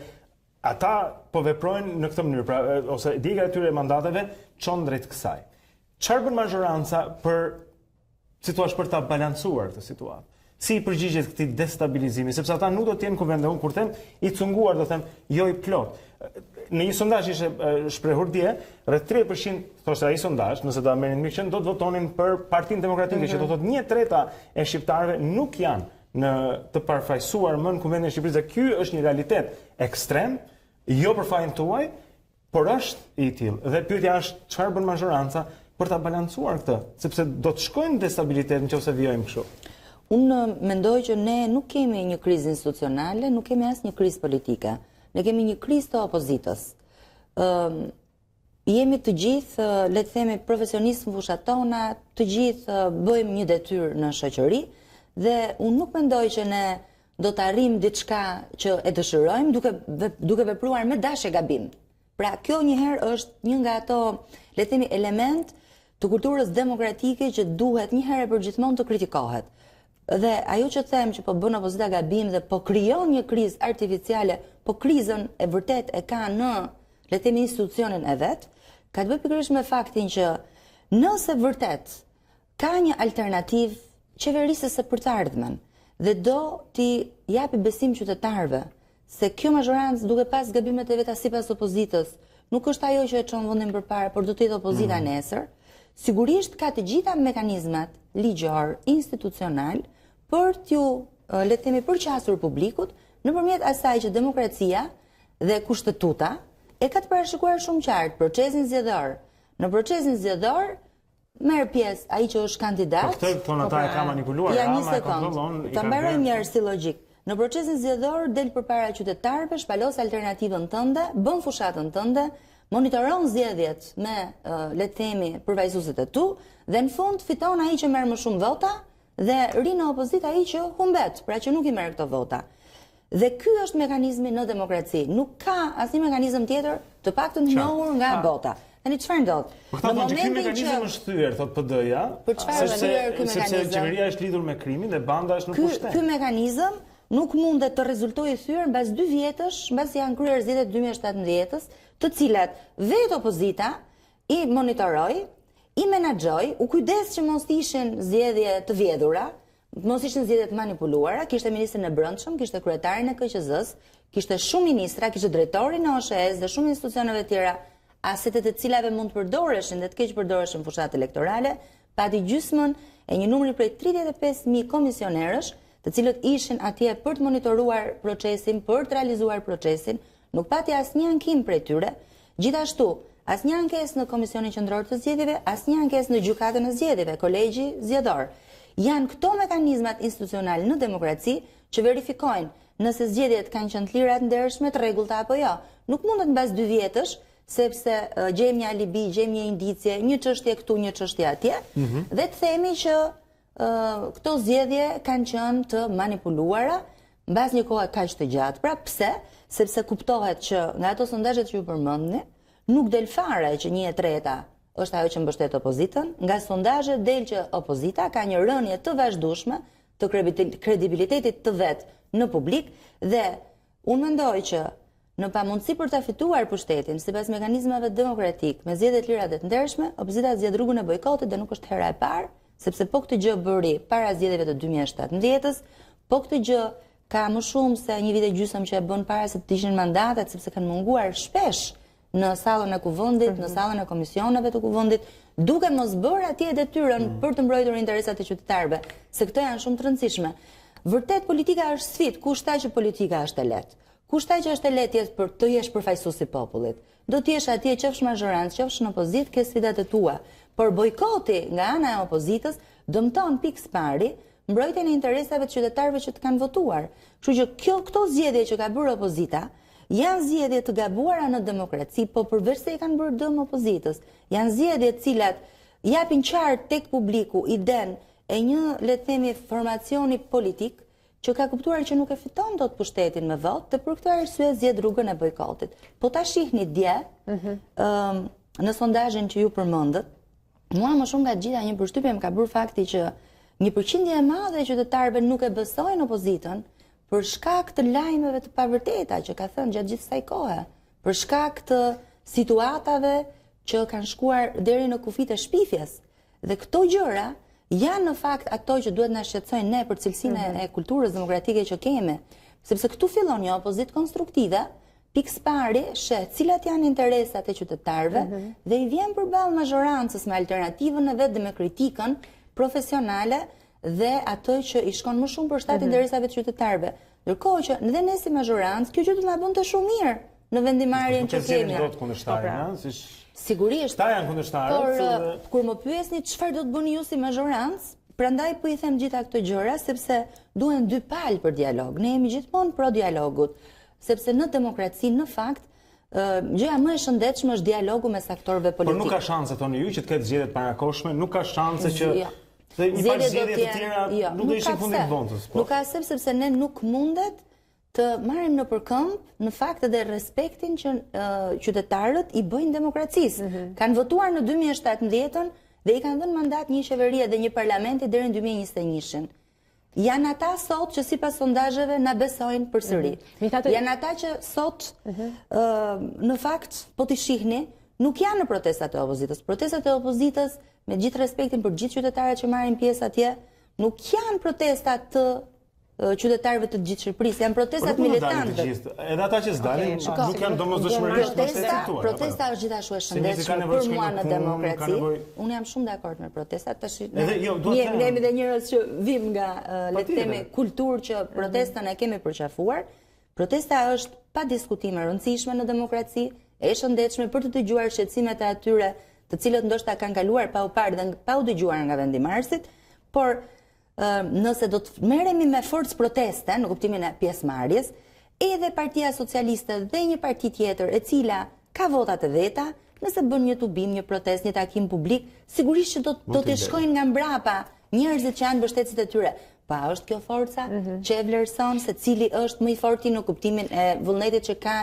ata po veprojnë në këtë mënyrë, pra ose djega e tyre e mandateve çon drejt kësaj. Çfarë bën majoranca për ta balancuar këtë situatë? Si i përgjigjet këtij destabilizimi, sepse ata nuk do të jenë ku vende unë kur them i cunguar, do them jo i plot. Në një sondazh ishte shprehur dje, rreth 30% thoshte ai sondazh, nëse do ta merrin mirë, do të votonin për Partinë Demokratike, që do thotë 1/3 e shqiptarëve nuk janë në të parfajsuar më në Kuvendin e Shqipërisë. Ky është një realitet ekstrem, jo për fajin tuaj, por është i tillë. Dhe pyetja është çfarë bën majoranca për ta balancuar këtë, sepse do të shkojnë destabilitet nëse vijojmë kështu. Unë mendoj që ne nuk kemi një krizë institucionale, nuk kemi as një krizë politike. Ne kemi një krizë të opozitës. Jemi të gjithë, le të themi, profesionistë në fushat tona, të gjithë bëjmë një detyrë në shoqëri dhe unë nuk mendoj që ne do të arrijmë diçka që e dëshirojmë duke vepruar me dashje gabim. Pra kjo njëherë është një nga ato, le të themi, element të kulturës demokratike që duhet njëherë për gjithmonë të kritikohet. Dhe ajo që them që po bën opozita gabim dhe po krijon një krizë artificiale, po krizën e vërtet e ka në, le të themi, institucionin e vet, ka të bëjë pikërisht me faktin që nëse vërtet ka një alternativë qeverisës së për të ardhmen dhe do t'i japi besim qytetarëve se kjo mazhorancë duke pas gabimet e veta sipas opozitës, nuk është ajo që e çon vendin përpara, por do të jetë opozita nesër, sigurisht ka të gjitha mekanizmat ligjor, institucional për t'ju, le të themi, përqasur publikut nëpërmjet asaj që demokracia dhe kushtetuta e ka të parashikuar shumë qartë procesin zgjedhor. Në procesin zgjedhor merr pjesë ai që është kandidat. Po këtë thonë ata e ka manipuluar, ama e kontrollon. Ta mbaroj mirë si logjik. Në procesin zgjedhor del përpara qytetarëve, shpalos alternativën tënde, bën fushatën tënde, monitoron zgjedhjet me, le të themi, përfaqësuesit e tu, dhe në fund fiton ai që merr më shumë vota dhe ri në opozitë ai që humbet, pra që nuk i merr këto vota. Dhe ky është mekanizmi në demokraci. Nuk ka asnjë mekanizëm tjetër, të paktën të njohur nga bota. Tani çfarë ndodh? Në momentin që mekanizmi është thyer, thot PD-ja, sepse qeveria është lidhur me krimin dhe banda është në pushtet. Ky mekanizëm nuk mundet të rezultojë thyer mbas 2 vjetësh, mbas janë kryer zgjedhjet 2017-s, të cilat vetë opozita i monitoroi, i menaxhoi, u kujdes që mos ishin zgjedhje të vjedhura, mos ishin zgjedhje të manipuluara, kishte ministrin e Brendshëm, kishte kryetarin e KQZ-s, kishte shumë ministra, kishte drejtorin e OSHE-s dhe shumë institucioneve tjera, asetet e cilave mund të përdoreshin dhe të keq përdoreshin fushat elektorale, pati gjysmën e një numri prej 35.000 komisionerësh, të cilët ishin atje për të monitoruar procesin, për të realizuar procesin, nuk pati asnjë ankim prej tyre, gjithashtu asnjë ankesë në Komisionin Qendror të Zgjedhjeve, asnjë ankesë në Gjykatën e Zgjedhjeve, Kolegji Zgjedhor. Janë këto mekanizmat institucional në demokraci që verifikojnë nëse zgjedhjet kanë qenë të lira, të ndershme, të rregullta apo jo. Nuk mundet mbas 2 vjetësh, sepse gjejmë një alibi, gjejmë një indicie, një çështje këtu, një çështje atje, dhe të themi që këto zgjedhje kanë qenë të manipuluara mbas një kohe kaq të gjatë. Pra pse? Sepse kuptohet që nga ato sondazhet që ju përmendni, nuk del fare që 1/3 është ajo që mbështet opozitën, nga sondazhet del që opozita ka një rënje të vazhdueshme të kredibilitetit të vet në publik dhe unë mendoj që në pamundësi për ta fituar pushtetin sipas mekanizmave demokratik me zgjedhje të lira dhe të ndershme, opozita zgjedh rrugën e bojkotit dhe nuk është hera e parë, sepse po këtë gjë bëri para zgjedhjeve të 2017-s, po këtë gjë ka më shumë se një vit e gjysmë që e bën para se të ishin mandatet, sepse kanë munguar shpesh në sallën e kuvendit, në sallën e komisioneve të kuvendit, duke mos bërë atje detyrën për të mbrojtur interesat e qytetarëve, se këto janë shumë të rëndësishme. Vërtet politika është sfidë, kush tha që politika është e lehtë? Kush tha që është e lehtë për të jesh përfaqësues i popullit? Do të jesh atje qofsh mazhorancë, qofsh në opozitë, ke sfidat e tua. Por bojkoti nga ana e opozitës dëmton pikë pari mbrojtjen e interesave të qytetarëve që të kanë votuar. Kështu që këto zgjedhje që ka bërë opozita janë zgjedhje të gabuara në demokraci, po përveç se i kanë bërë dëm opozitës, janë zgjedhje të cilat japin qartë tek publiku iden e një, le të themi, formacioni politik që ka kuptuar që nuk e fiton dot pushtetin me votë, dhe për këtë arsye zgjedh rrugën e bojkotit. Po ta shihni dje në sondazhin që ju përmendët, mua më shumë nga gjitha një përshtypje më ka bërë fakti që një përqindje e madhe e qytetarëve nuk e besojnë opozitën për shkak të lajmeve të pavërteta që ka thënë gjatë gjithë kësaj kohe, për shkak të situatave që kanë shkuar deri në kufit e shpifjes. Dhe këto gjëra janë në fakt ato që duhet na shqetësojnë ne për cilësinë e kulturës demokratike që kemi, sepse këtu fillon një opozitë konstruktive, pikë pari sheh cilat janë interesat e qytetarëve dhe i vjen përballë mazhorancës me alternativën e vet dhe me kritikën profesionale dhe ato që i shkon më shumë për shtat interesave të qytetarëve. Ndërkohë që edhe ne si mazhorancë, kjo gjë do të na bënte shumë mirë në vendimarrjen që kemi. Sigurisht. Ta janë kundërshtarët. Por kur më pyesni çfarë do të bëni ju si mazhorancë, prandaj po i them gjitha këto gjëra sepse duhen dy palë për dialog. Ne jemi gjithmonë pro dialogut, sepse në demokraci në fakt gjëja më e shëndetshme është dialogu mes aktorëve politikë. Por nuk ka shanse thoni ju që të ketë zgjedhje të parakohshme, nuk ka shanse që një farë zgjedhje të tjera nuk do ishin fundi të vontës. Nuk ka sepse ne nuk mundet të marrim në përkëmb në fakt edhe respektin që qytetarët i bëjnë demokracisë. Kanë votuar në 2017 dhe i kanë dhënë mandat një qeverie dhe një parlamenti deri në 2021. Janë ata sot që sipas sondazheve na besojnë përsëri. Janë ata që sot në fakt po t'i shihni nuk janë në protestat e opozitës. Protestat e opozitës, me gjithë respektin për gjithë qytetarët që marrin pjesë atje, nuk janë protestat të qytetarëve të gjithë Shqipërisë, janë protestat militantëve. Edhe ata që s'dalin nuk janë domosdoshmërisht mbështetuar. Protesta është gjithashtu e shëndetshme për mua në demokraci. Unë jam shumë dakord me protestat. Tash ne jemi dhe njerëz që vim nga le të themi kulturë që protestën e kemi përqafuar. Protesta është pa diskutim e rëndësishme në demokraci, e shëndetshme për të dëgjuar shqetësimet e atyre të cilët ndoshta kanë kaluar pa u parë dhe pa u dëgjuar nga vendimarrësit, por nëse do të merremi me forcë proteste në kuptimin e pjesëmarrjes, edhe Partia Socialiste dhe një parti tjetër e cila ka votat e veta, nëse bën një tubim, një protestë, një takim publik, sigurisht që do të shkojnë nga mbrapa njerëzit që janë mbështetësit e tyre. Pa është kjo forca që e vlerëson se cili është më i forti në kuptimin e vullnetit që ka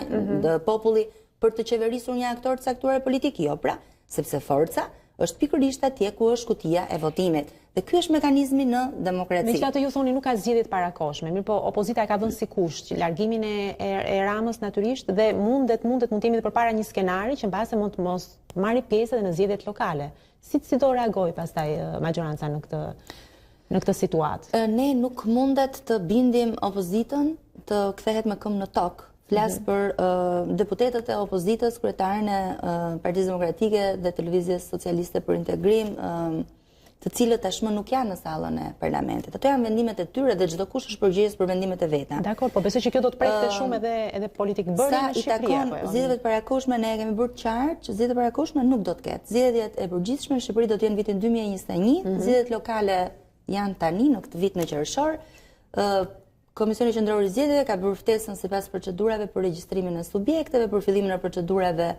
populli për të qeverisur një aktor të caktuar politik? Jo, pra, sepse forca është pikërisht atje ku është kutia e votimit. Dhe ky është mekanizmi në demokraci. Megjithatë ju thoni nuk ka zgjedhje të parakoshme, mirë po opozita e ka vënë si kusht largimin e Ramës natyrisht dhe mund të jemi përpara një skenari që mbase mund të mos marrë pjesë edhe në zgjedhjet lokale. Si do reagoj pastaj majoranca në këtë situatë? Ne nuk mundet të bindim opozitën të kthehet me këmbë në tokë. Flas për deputetët e opozitës, kryetaren e Partisë Demokratike dhe Televizjes Socialiste për Integrim, të cilët tashmë nuk janë në sallën e parlamentit. Ato janë vendimet e tyre dhe çdo kush është përgjegjës për vendimet e veta. Dakor, po besoj që kjo do të prekte shumë edhe politikë bërë në Shqipëri. Sa i takon zgjedhjeve të parakoshme, ne kemi bërë qartë që zgjedhjet e parakoshme nuk do të ketë. Zgjedhjet e përgjithshme në Shqipëri do të jenë vitin 2021, zgjedhjet lokale janë tani në këtë vit në qershor. Komisioni Qendror i Zgjedhjeve ka bërë ftesën sipas procedurave për regjistrimin e subjekteve, për fillimin e procedurave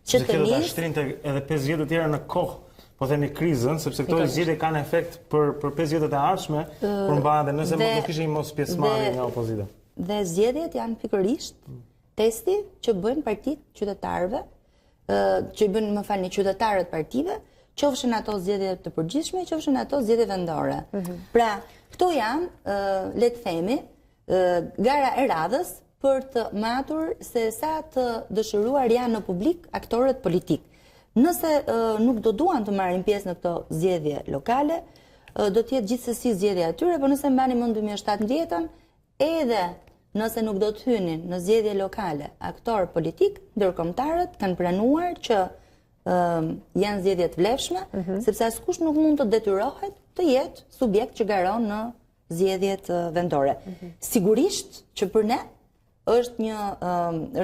që të nisë. Do shtrinte edhe 5 vjet të tjera në kohë, po themi krizën, sepse këto zgjedhje kanë efekt për 5 vjetet e ardhshme, por mbahen dhe nëse nuk kishin mos pjesëmarrje nga opozita. Dhe zgjedhjet janë pikërisht testi që bëjnë partitë qytetarëve, që i bëjnë, më falni, qytetarët partive, qofshin ato zgjedhje të përgjithshme, qofshin ato zgjedhje vendore. Pra, këto janë, le të themi, gara e radhës për të matur se sa të dëshiruar janë në publik aktorët politik. Nëse nuk do duan të marrin pjesë në këto zgjedhje lokale, do të jetë gjithsesi zgjedhja e tyre, por nëse mbani mend 2017-ën, edhe nëse nuk do të hynin në zgjedhje lokale aktor politik, ndërkombëtarët kanë pranuar që janë zgjedhje të vlefshme, sepse askush nuk mund të detyrohet të jetë subjekt që garon në zgjedhjet vendore. Sigurisht që për ne është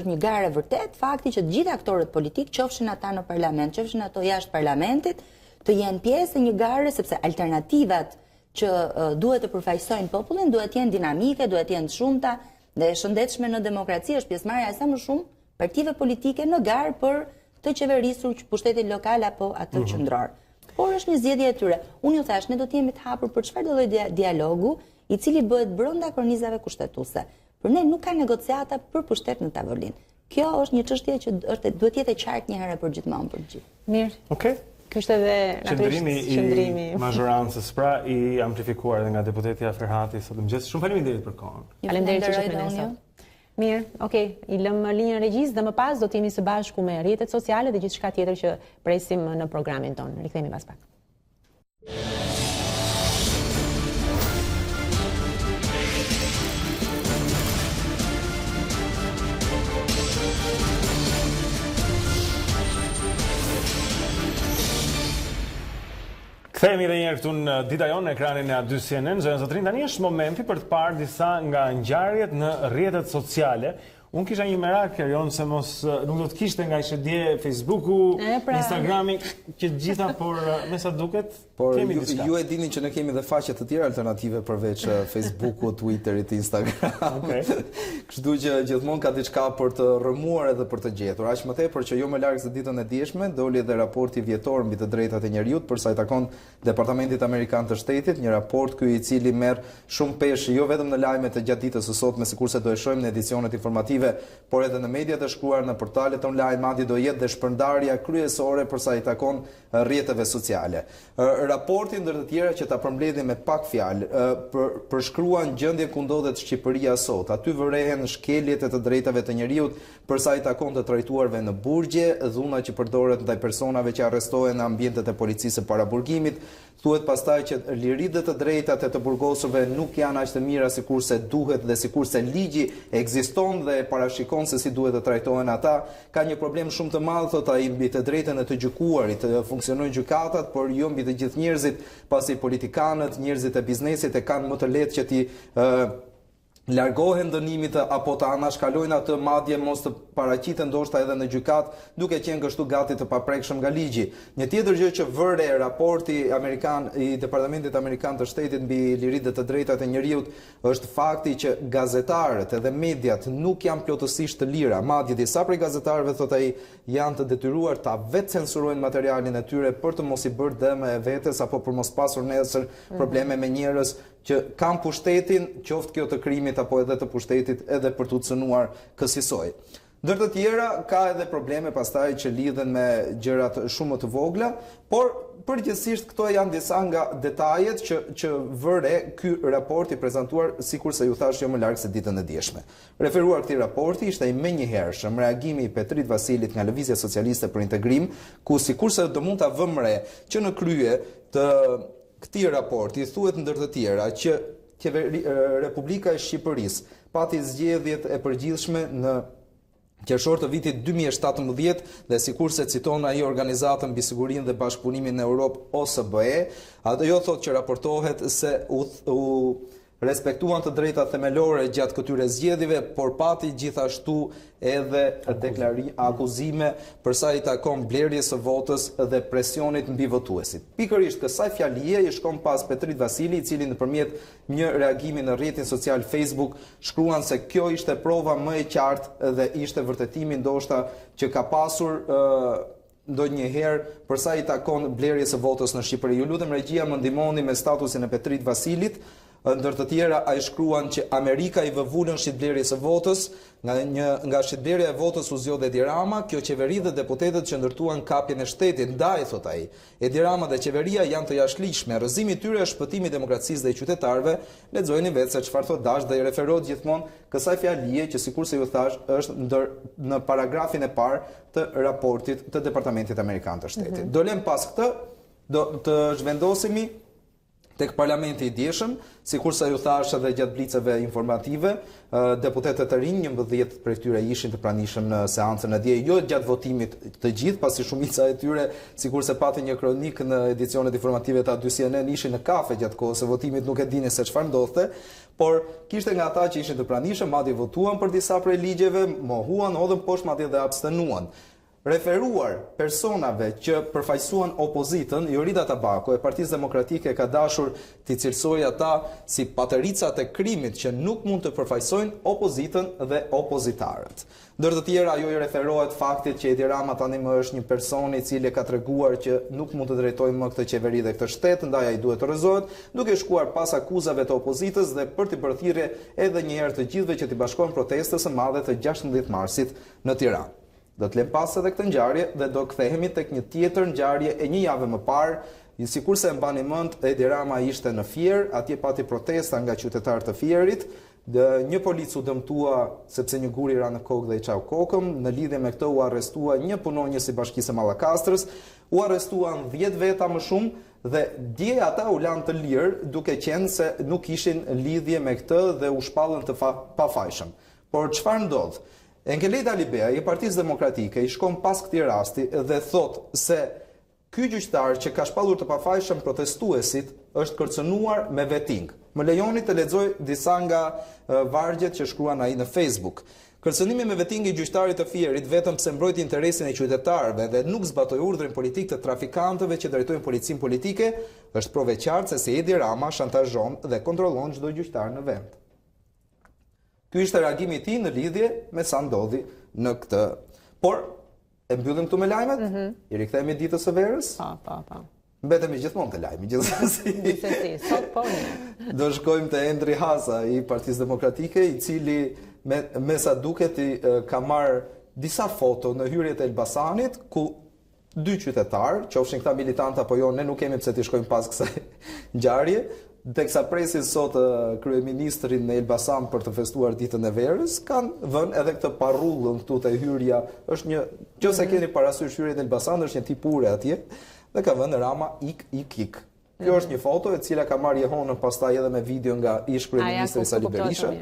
një garë e vërtet fakti që të gjithë aktorët politik, qofshin ata në parlament, qofshin ato jashtë parlamentit, të jenë pjesë e një gare, sepse alternativat që duhet të përfaqësojnë popullin duhet të jenë dinamike, duhet të jenë të shumta dhe e shëndetshme në demokraci është pjesëmarrja sa më shumë partive politike në garë për të qeverisur pushtetin lokal apo atë qendror. Por është një zgjedhje e tyre. Unë ju thash, ne do të jemi të hapur për çfarëdo lloj dialogu, i cili bëhet brenda kornizave kushtetuese. Për ne nuk ka negociata për pushtet në tavolinë. Kjo është një çështje që duhet të jetë e qartë një herë për gjithmonë për gjithë. Mirë. Okej. Ky është edhe qëndrimi i majorancës, pra i amplifikuar edhe nga deputeti Ferhati sot mëngjes. Shumë faleminderit për kohën. Faleminderit që jeni këtu. Mirë, okay, i lëm linjën regjisë dhe më pas do të jemi së bashku me rrjetet sociale dhe gjithçka tjetër që presim në programin tonë. Rikthehemi pas pak. Kthehemi edhe një herë këtu në Dita Jonë, në ekranin e A2 CNN. Zotrin, tani është momenti për të parë disa nga ngjarjet në rrjetet sociale. Unë kisha një merak, Erion, se mos nuk do të kishte nga që dje Facebooku, Instagrami, që gjitha, por me sa duket, kemi diçka. Ju e dini që ne kemi dhe faqe të tjera alternative përveç Facebooku, Twitterit, Instagram. Kështu që gjithmonë ka diçka për të rrëmuar edhe për të gjetur. Aq më tepër që jo më larg se ditën e dieshme doli edhe raporti vjetor mbi të drejtat e njerëzit për sa i takon Departamentit Amerikan të Shtetit, një raport ky i cili merr shumë peshë jo vetëm në lajmet e gjatë ditës së sotme, sikurse do e shohim në edicionet informative, por edhe në mediat e shkruar, në portalet online, madje do jetë dhe shpërndarja kryesore për sa i takon rrjeteve sociale. Raporti ndër të tjera që ta përmbledhim me pak fjalë, përshkruan gjendjen ku ndodhet Shqipëria sot. Aty vërehen shkeljet e të drejtave të njerëzit për sa i takon të trajtuarve në burgje, dhuna që përdoret ndaj personave që arrestohen në ambientet e policisë para burgimit. Thuhet pastaj që liritë dhe të drejtat e të burgosurve nuk janë aq të mira sikurse duhet dhe sikurse ligji ekziston dhe parashikon se si duhet të trajtohen ata. Ka një problem shumë të madh, thot ai, mbi të drejtën e të gjykuarit, të funksionojnë gjykatat, por jo mbi të gjithë njerëzit, pasi politikanët, njerëzit e biznesit e kanë më të lehtë që ti largohen dënimit apo të anashkalojnë atë, madje mos të paraqiten ndoshta edhe në gjykat, duke qenë kështu gati të paprekshëm nga ligji. Një tjetër gjë që vëre raporti amerikan i Departamentit Amerikan të Shtetit mbi liritë dhe të drejtat e njerëzit është fakti që gazetarët edhe mediat nuk janë plotësisht të lira. Madje disa prej gazetarëve, thot ai, janë të detyruar ta vetë censurojnë materialin e tyre për të mos i bërë dëm e vetes apo për mos pasur nesër probleme me njerëz që kanë pushtetin, qoftë kjo të krimit apo edhe të pushtetit, edhe për të cënuar kësaj. Ndër të tjera ka edhe probleme pastaj që lidhen me gjërat shumë të vogla, por përgjithsisht këto janë disa nga detajet që vëre ky raport i prezantuar, sikurse ju thash jo më larg se ditën e dieshme. Referuar këtij raporti ishte i menjëhershëm reagimi i Petrit Vasilit nga Lëvizja Socialiste për Integrim, ku sikurse do mund ta vëmë re që në krye të këtij raporti thuhet ndër të tjera që Republika e Shqipërisë pati zgjedhjet e përgjithshme në qershor të vitit 2017 dhe sikurse citon ai Organizatën mbi Sigurinë dhe Bashkëpunimin në Europë OSBE, ajo thotë që raportohet se u respektuan të drejtat themelore gjatë këtyre zgjedhjeve, por pati gjithashtu edhe akuzime për sa i takon blerjes së votës dhe presionit mbi votuesit. Pikërisht kësaj fjalie i shkon pas Petrit Vasili, i cili nëpërmjet një reagimi në rrjetin social Facebook shkruan se kjo ishte prova më e qartë dhe ishte vërtetimi ndoshta që ka pasur ndonjëherë për sa i takon blerjes së votës në Shqipëri. Ju lutem regjia më ndihmoni me statusin e Petrit Vasilit. Ndër të tjera ai shkruan që Amerika i vëvulën shitblerjes së votës, nga shitblerja e votës u zgjodhi Edi Rama, kjo qeveri dhe deputetët që ndërtuan kapjen e shtetit, ndaj thot ai. Edi Rama dhe qeveria janë të jashtëligjshme, rrëzimi i tyre është shpëtimi i demokracisë dhe i qytetarëve. Lexojeni vetë se çfarë thot Dash dhe i referohet gjithmonë kësaj fjalie që sikurse ju thash është në paragrafin e parë të raportit të Departamentit Amerikan të Shtetit. Do lëm pas këtë, do të zhvendosemi tek parlamenti i dieshëm, sikurse ju thash edhe gjatë blicave informative, deputetët e rinj, 11 prej tyre ishin të pranishëm në seancën e dje, jo gjatë votimit të gjithë, pasi shumica e tyre, sikurse pati një kronik në edicionet informative të A2 CNN, ishin në kafe gjatë kohës së votimit, nuk e dini se çfarë ndodhte, por kishte nga ata që ishin të pranishëm, madje votuan për disa prej ligjeve, mohuan, hodhën poshtë, madje dhe abstenuan. Referuar personave që përfaqësuan opozitën, Jorida Tabako e Partisë Demokratike ka dashur t'i cilësojë ata si patëricat e krimit që nuk mund të përfaqësojnë opozitën dhe opozitarët. Ndër të tjera, ajo i referohet faktit që Edi Rama tani më është një person i cili ka treguar që nuk mund të drejtojë më këtë qeveri dhe këtë shtet, ndaj ai duhet të rrëzohet, duke shkuar pas akuzave të opozitës dhe për t'i bërë thirrje edhe një herë të gjithëve që t'i bashkohen protestës së madhe të 16 marsit në Tiranë. Do të lëm pas edhe këtë ngjarje dhe do kthehemi tek një tjetër ngjarje e një jave më parë. Sikurse e mbani mend, Edi Rama ishte në Fier, atje pati protesta nga qytetarët të Fierit. Një polic u dëmtua sepse një gur i ra në kokë dhe i çau kokën. Në lidhje me këtë u arrestua një punonjës i Bashkisë së Mallakastrës, u arrestuan 10 veta më shumë dhe dje ata u lanë të lirë, duke qenë se nuk ishin lidhje me këtë dhe u shpallën të pafajshëm. Por çfarë ndodh? Enkeleta Libea i Partisë Demokratike i shkon pas këtij rasti dhe thot se ky gjyqtar që ka shpallur të pafajshëm protestuesit është kërcënuar me veting. Më lejoni të lexoj disa nga vargjet që shkruan ai në Facebook. Kërcënimi me vetingue i gjyqtarit të Fierit vetëm pse mbrojti interesin e qytetarëve dhe nuk zbatoi urdhrin politik të trafikantëve që drejtojnë policinë politike, është provë e qartë se si Edi Rama shantazhon dhe kontrollon çdo gjyqtar në vend. Ky ishte reagimi i tij në lidhje me sa ndodhi në këtë. Por e mbyllim këtu me lajmet? I rikthehemi ditës së verës? Po. Mbetemi gjithmonë te lajmi, gjithsesi. Sot po. Do shkojmë te Endri Hasa i Partisë Demokratike, i cili me sa duket ka marrë disa foto në hyrjet e Elbasanit, ku dy qytetarë, qofshin këta militantë apo jo, ne nuk kemi pse t'i shkojmë pas kësaj ngjarje, teksa presin sot kryeministrin në Elbasan për të festuar ditën e verës, kanë vënë edhe këtë parrullën këtu te hyrja, është një, nëse keni parasysh hyrjen e Elbasan, është një tip ure atje, dhe ka vënë Rama ik. Kjo është një foto e cila ka marrë jehonën pastaj edhe me video nga ish kryeministri Sali Berisha,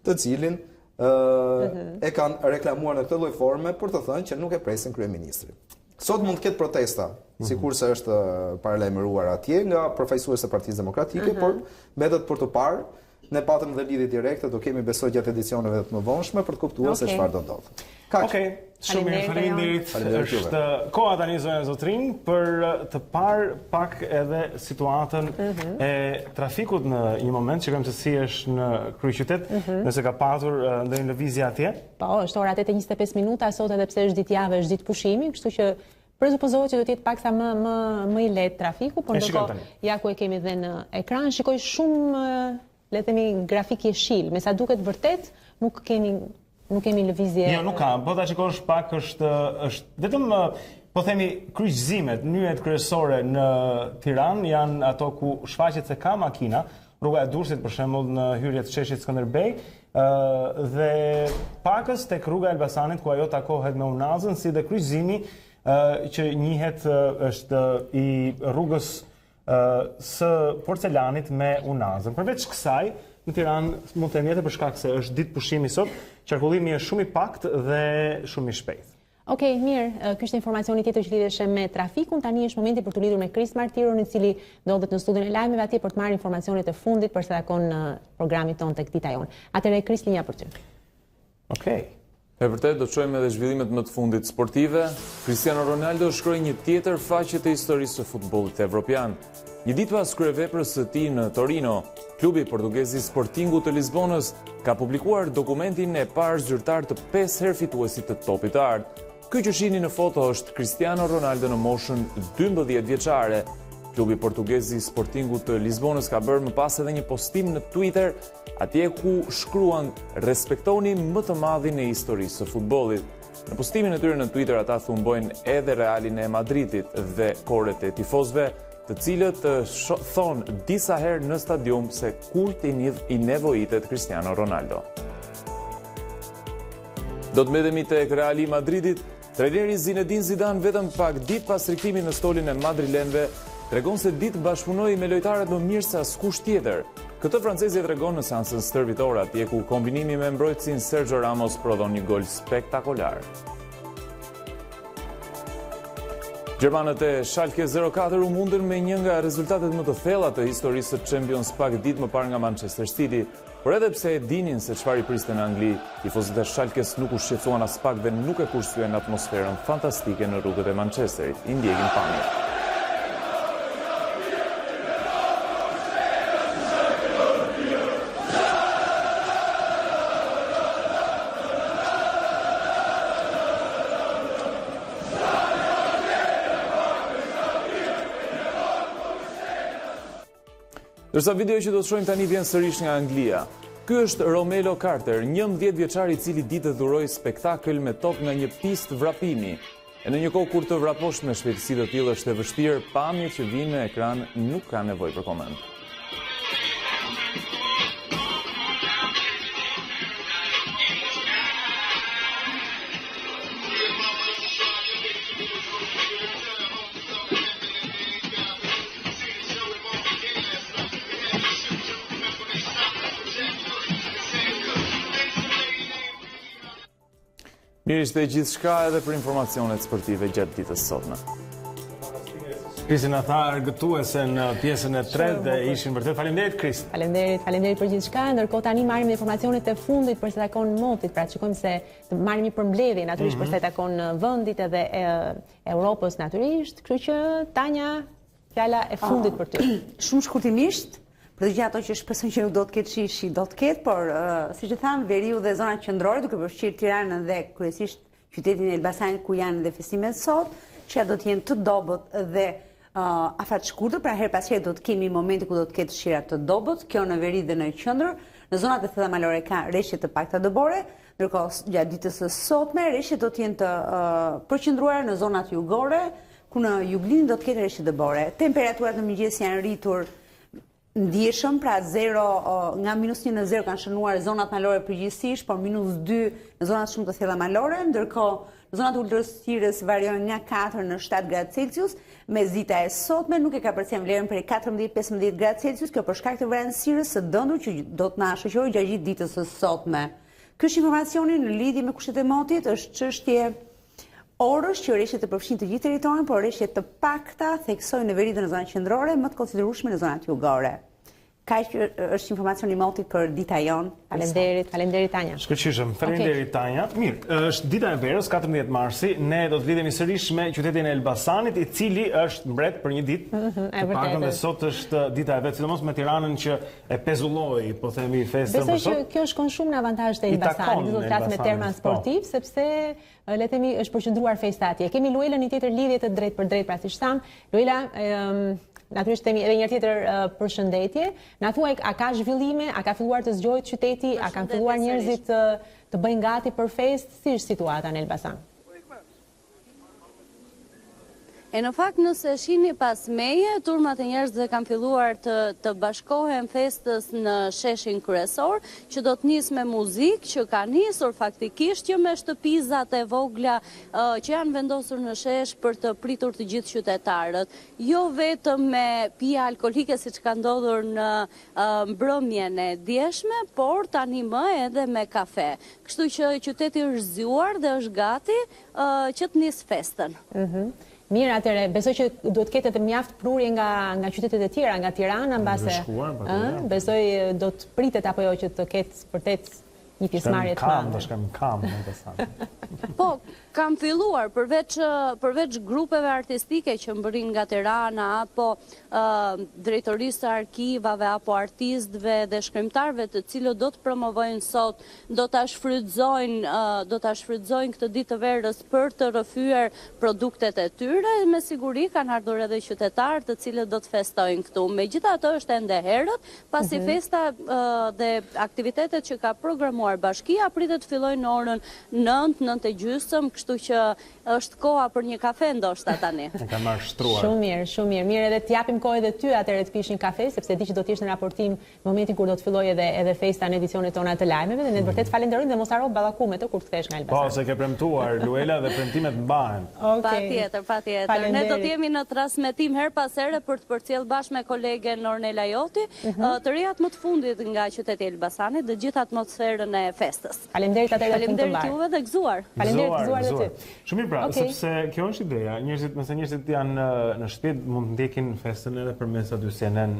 të cilin e kanë reklamuar në këtë lloj forme për të thënë që nuk e presin kryeministrin. Sot mund të ketë protesta, sikurse është paralajmëruar atje nga përfaqësues e Partisë Demokratike, por mbetet për të parë. Ne patëm dhe lidhje direkte, do kemi besoj gjatë edicioneve të mëvonshme për të kuptuar se çfarë do ndodhë. Okej, shumë mirë, faleminderit. Është koha tani zonja Zotrin për të parë pak edhe situatën e trafikut në një moment, shikojmë se si është në kryeqytet, nëse ka patur ndonjë lëvizje atje. Po, është ora 8:25 minuta sot edhe pse është ditë javë, është ditë pushimi, kështu që presupozohet që do të jetë paksa më i lehtë trafiku, por ndërkohë ja ku e kemi dhe në ekran, shikoj shumë le të themi grafik jeshil, me sa duket vërtet nuk kemi lëvizje. Jo, nuk ka, po ta shikosh pak është vetëm po themi kryqëzimet, nyjet kryesore në Tiranë janë ato ku shfaqet se ka makina, rruga e Durrësit për shembull në hyrje të sheshit Skënderbej, dhe pakës tek rruga e Elbasanit ku ajo takohet me Unazën, si dhe kryqëzimi që njihet është i rrugës së Porcelanit me Unazën. Përveç kësaj, në Tiranë mund të mjetë për shkak se është ditë pushimi sot, qarkullimi është shumë i pakt dhe shumë i shpejt. Okej, mirë, ky është informacioni tjetër që lidhej me trafikun. Tani është momenti për të lidhur me Kris Martiron, i cili ndodhet në studion e lajmeve atje për të marrë informacionet e fundit për sa takon programit ton tek Dita Jonë. Atëherë Kris, linja për ty. Okej. E vërtet do të shohim edhe zhvillimet më të fundit sportive. Cristiano Ronaldo shkroi një tjetër faqe të historisë së futbollit evropian. Një ditë pas kryeveprës së tij në Torino, klubi portugez i Sportingut të Lisbonës ka publikuar dokumentin e parë zyrtar të 5 herë fituesit të topit të art. Ky që shihni në foto është Cristiano Ronaldo në moshën 12 vjeçare. Klubi portugez i Sportingut të Lisbonës ka bërë më pas edhe një postim në Twitter, atje ku shkruan respektoni më të madhin e historisë së futbollit. Në postimin e tyre në Twitter ata thumbojnë edhe Realin e Madridit dhe koret e tifozëve, të cilët thonë disa herë në stadium se kult i nevojitet Cristiano Ronaldo. Do të mbetemi tek Reali i Madridit. Trajneri Zinedine Zidane vetëm pak ditë pas rikthimit në stolin e madrilenëve tregon se ditë bashkëpunoi me lojtarët më mirë se askush tjetër. Këtë francezi e tregon në seancën stërvitore, atje ku kombinimi me mbrojtësin Sergio Ramos prodhon një gol spektakolar. Gjermanët e Schalke 04 u mundën me një nga rezultatet më të thella të historisë së Champions pak ditë më parë nga Manchester City, por edhe pse e dinin se çfarë i priste në Angli, tifozët e Schalkes nuk u shqetësuan as pak dhe nuk e kursyen atmosferën fantastike në rrugët e Manchesterit. I ndjekin pamje. Dërsa video që do të shohim tani vjen sërish nga Anglia. Ky është Romelu Carter, 11 vjeçar i cili ditë dhuroi spektakël me top nga një pistë vrapimi. E në një kohë kur të vraposh me shpejtësi të tillë është e vështirë, pamjet që vijnë në ekran nuk ka nevojë për koment. Mirë ishte gjithçka edhe për informacionet sportive gjatë ditës sotme. Krisi na tha argëtuese në pjesën e tretë dhe ishin vërtet. Faleminderit Kris. Faleminderit për gjithçka. Ndërkohë tani marrim informacionet e fundit për sa takon motit, pra shikojmë se të marrim një përmbledhje natyrisht për sa takon vendit edhe Europës natyrisht. Kështu që Tanja, fjala e fundit për ty. Shumë shkurtimisht, për të gjithë ato që shpresoj që nuk do të ketë shi, do të ketë, por siç e tham, veriu dhe zona qendrore, duke përfshirë Tiranën dhe kryesisht qytetin e Elbasanit ku janë dhe festimet sot, që do të jenë të dobët dhe afat shkurtër, pra her pas here do të kemi momente ku do të ketë shira të dobët, kjo në veri dhe në qendër. Në zonat e thella malore ka reshje të pakta dëbore, ndërkohë gjatë ditës së sotme reshjet do të jenë të përqendruara në zonat jugore, ku në juglin do të ketë reshje dëbore. Temperaturat në mëngjes janë rritur ndjeshëm, pra 0 nga -1 në 0 kanë shënuar zonat malore përgjithsisht, por -2 në zonat shumë të thella malore, ndërkohë në zonat ulërësirës variojnë nga 4 në 7 gradë Celsius, me dita e sotme nuk e ka përcjell vlerën për 14-15 gradë Celsius, kjo për shkak të vranësirës së dëndur që do të na shoqërojë gjatë gjithë ditës së sotme. Ky është informacioni në lidhje me kushtet e motit, është çështje orësh që reshjet të përfshin të gjithë territorin, por reshjet të pakta theksojnë në veri dhe në zonat qendrore, më të konsiderueshme në zonat jugore. Kaq është informacioni i motit për Dita Jonë. Faleminderit Tanja. Shkëlqyshëm. Faleminderit Tanja. Mirë, është dita e verës, 14 marsi, ne do të lidhemi sërish me qytetin e Elbasanit, i cili është mbret për një ditë. Të paktën dhe sot është dita e vet, sidomos me Tiranën që e pezulloi, po themi festën për sot. Besoj që kjo shkon shumë në avantazh të Elbasanit, do të flas me terma sportiv, sepse le të themi është përqendruar festa atje. Kemi Luelën një tjetër lidhje të drejtë për drejtë, pra siç tham, Luela natyrisht kemi edhe një tjetër përshëndetje. Na thuaj, a ka zhvillime, a ka filluar të zgjohet qyteti, a kanë filluar njerëzit të bëjnë gati për festë, si është situata në Elbasan? E në fakt nëse shihni pas meje, turmat e njerëzve kanë filluar të bashkohen festës në sheshin kryesor, që do të nisë me muzikë, që ka nisur faktikisht që me shtëpizat e vogla që janë vendosur në shesh për të pritur të gjithë qytetarët. Jo vetëm me pije alkolike siç ka ndodhur në mbrëmjen e dieshme, por tani më edhe me kafe. Kështu që qyteti është zgjuar dhe është gati që të nisë festën. Mirë, atëre, besoj që duhet ketë edhe mjaft prurje nga qytetet e tjera, nga Tirana, mbase. Besoj do të pritet apo jo që të ketë vërtet një pjesëmarrje të madhe. Po, kam filluar përveç grupeve artistike që mbërrin nga Tirana apo drejtorisë të arkivave apo artistëve dhe shkrimtarëve të cilët do të promovojnë sot, do ta shfrytëzojnë këtë ditë të verës për të rrëfyer produktet e tyre, me siguri kanë ardhur edhe qytetarë të cilët do të festojnë këtu. Megjithatë është ende herët, pasi festa dhe aktivitetet që ka programuar bashkia pritet të fillojnë në orën 9:30, kështu që është koha për një kafe ndoshta tani. E ka marrë shtruar. Shumë mirë. Mirë, edhe t'japim kohë edhe ty atëherë të pish një kafe, sepse di që do të jesh në raportim në momentin kur do të fillojë edhe festa në edicionet tona të lajmeve dhe ne vërtet falenderojmë dhe mos haro ballakumet kur të kthesh nga Elbasan. Po, se ke premtuar Luela dhe premtimet mbahen. Patjetër. Ne do të jemi në transmetim her pas here për të përcjell bashkë me kolegen Ornela Joti, të rijat më të fundit nga qyteti i Elbasanit dhe gjithë atmosferën e festës. Faleminderit atëherë për të mbar. Juve dhe gëzuar. Faleminderit dhe ty. Shumë mirë, pra, sepse kjo është ideja. Njerëzit janë në shtëpi mund të ndjekin festën edhe përmes aty CNN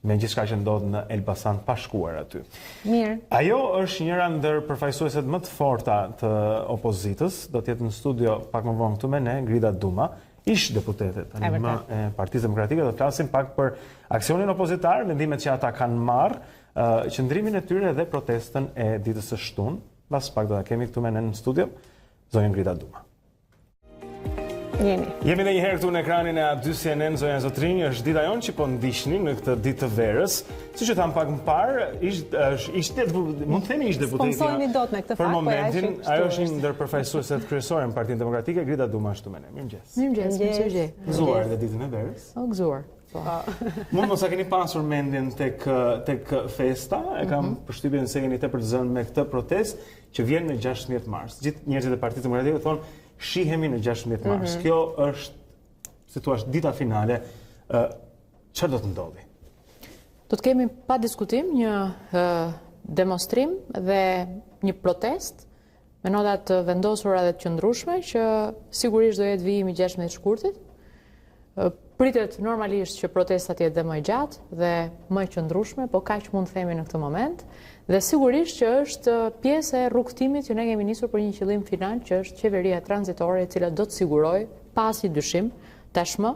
me gjithçka që ndodh në Elbasan pa shkuar aty. Mirë. Ajo është njëra ndër përfaqësueset më të forta të opozitës, do të jetë në studio pak më vonë këtu me ne, Dita Jonë, ish deputete tani më e Partisë Demokratike, do të flasim pak për aksionin opozitar, vendimet që ata kanë marrë, qëndrimin e tyre dhe protestën e ditës së shtunë. Pas pak do ta kemi këtu me ne në studio, zonjën Dita Jonë. Jemi dhe njëherë këtu në ekranin e A2 CNN, zonja Zotrinj, është Dita Jonë që po ndiqni në këtë ditë të verës. Siç e tham pak më parë, mund të themi ish deputeti. Sponsojni dot me këtë fakt, për momentin, ajo është një ndër përfaqësueset kryesore në Partinë Demokratike, Dita Jonë ashtu me ne. Mirëmëngjes. Mirëmëngjes. Gëzuar dhe ditën e verës. Gëzuar. Mund mos a keni pasur mendjen tek festa, e kam përshtypjen se keni tepër të zënë me këtë protestë që vjen në 16 mars. Gjithë njerëzit e Partisë Demokratike thonë shihemi në 16 mars. Kjo është, si thua, dita finale. Çfarë do të ndodhi? Do të kemi pa diskutim një demonstrim dhe një protest me notat të vendosura dhe të qëndrueshme që sigurisht do jetë vijimi 16 shkurtit. Pritet normalisht që protestat jetë dhe më gjatë dhe më qëndrueshme, po kaq mund të themi në këtë moment. Dhe sigurisht që është pjesë e rrugtimit që ne kemi nisur për një qëllim final, që është qeveria tranzitore e cila do të sigurojë pa asnjë dyshim tashmë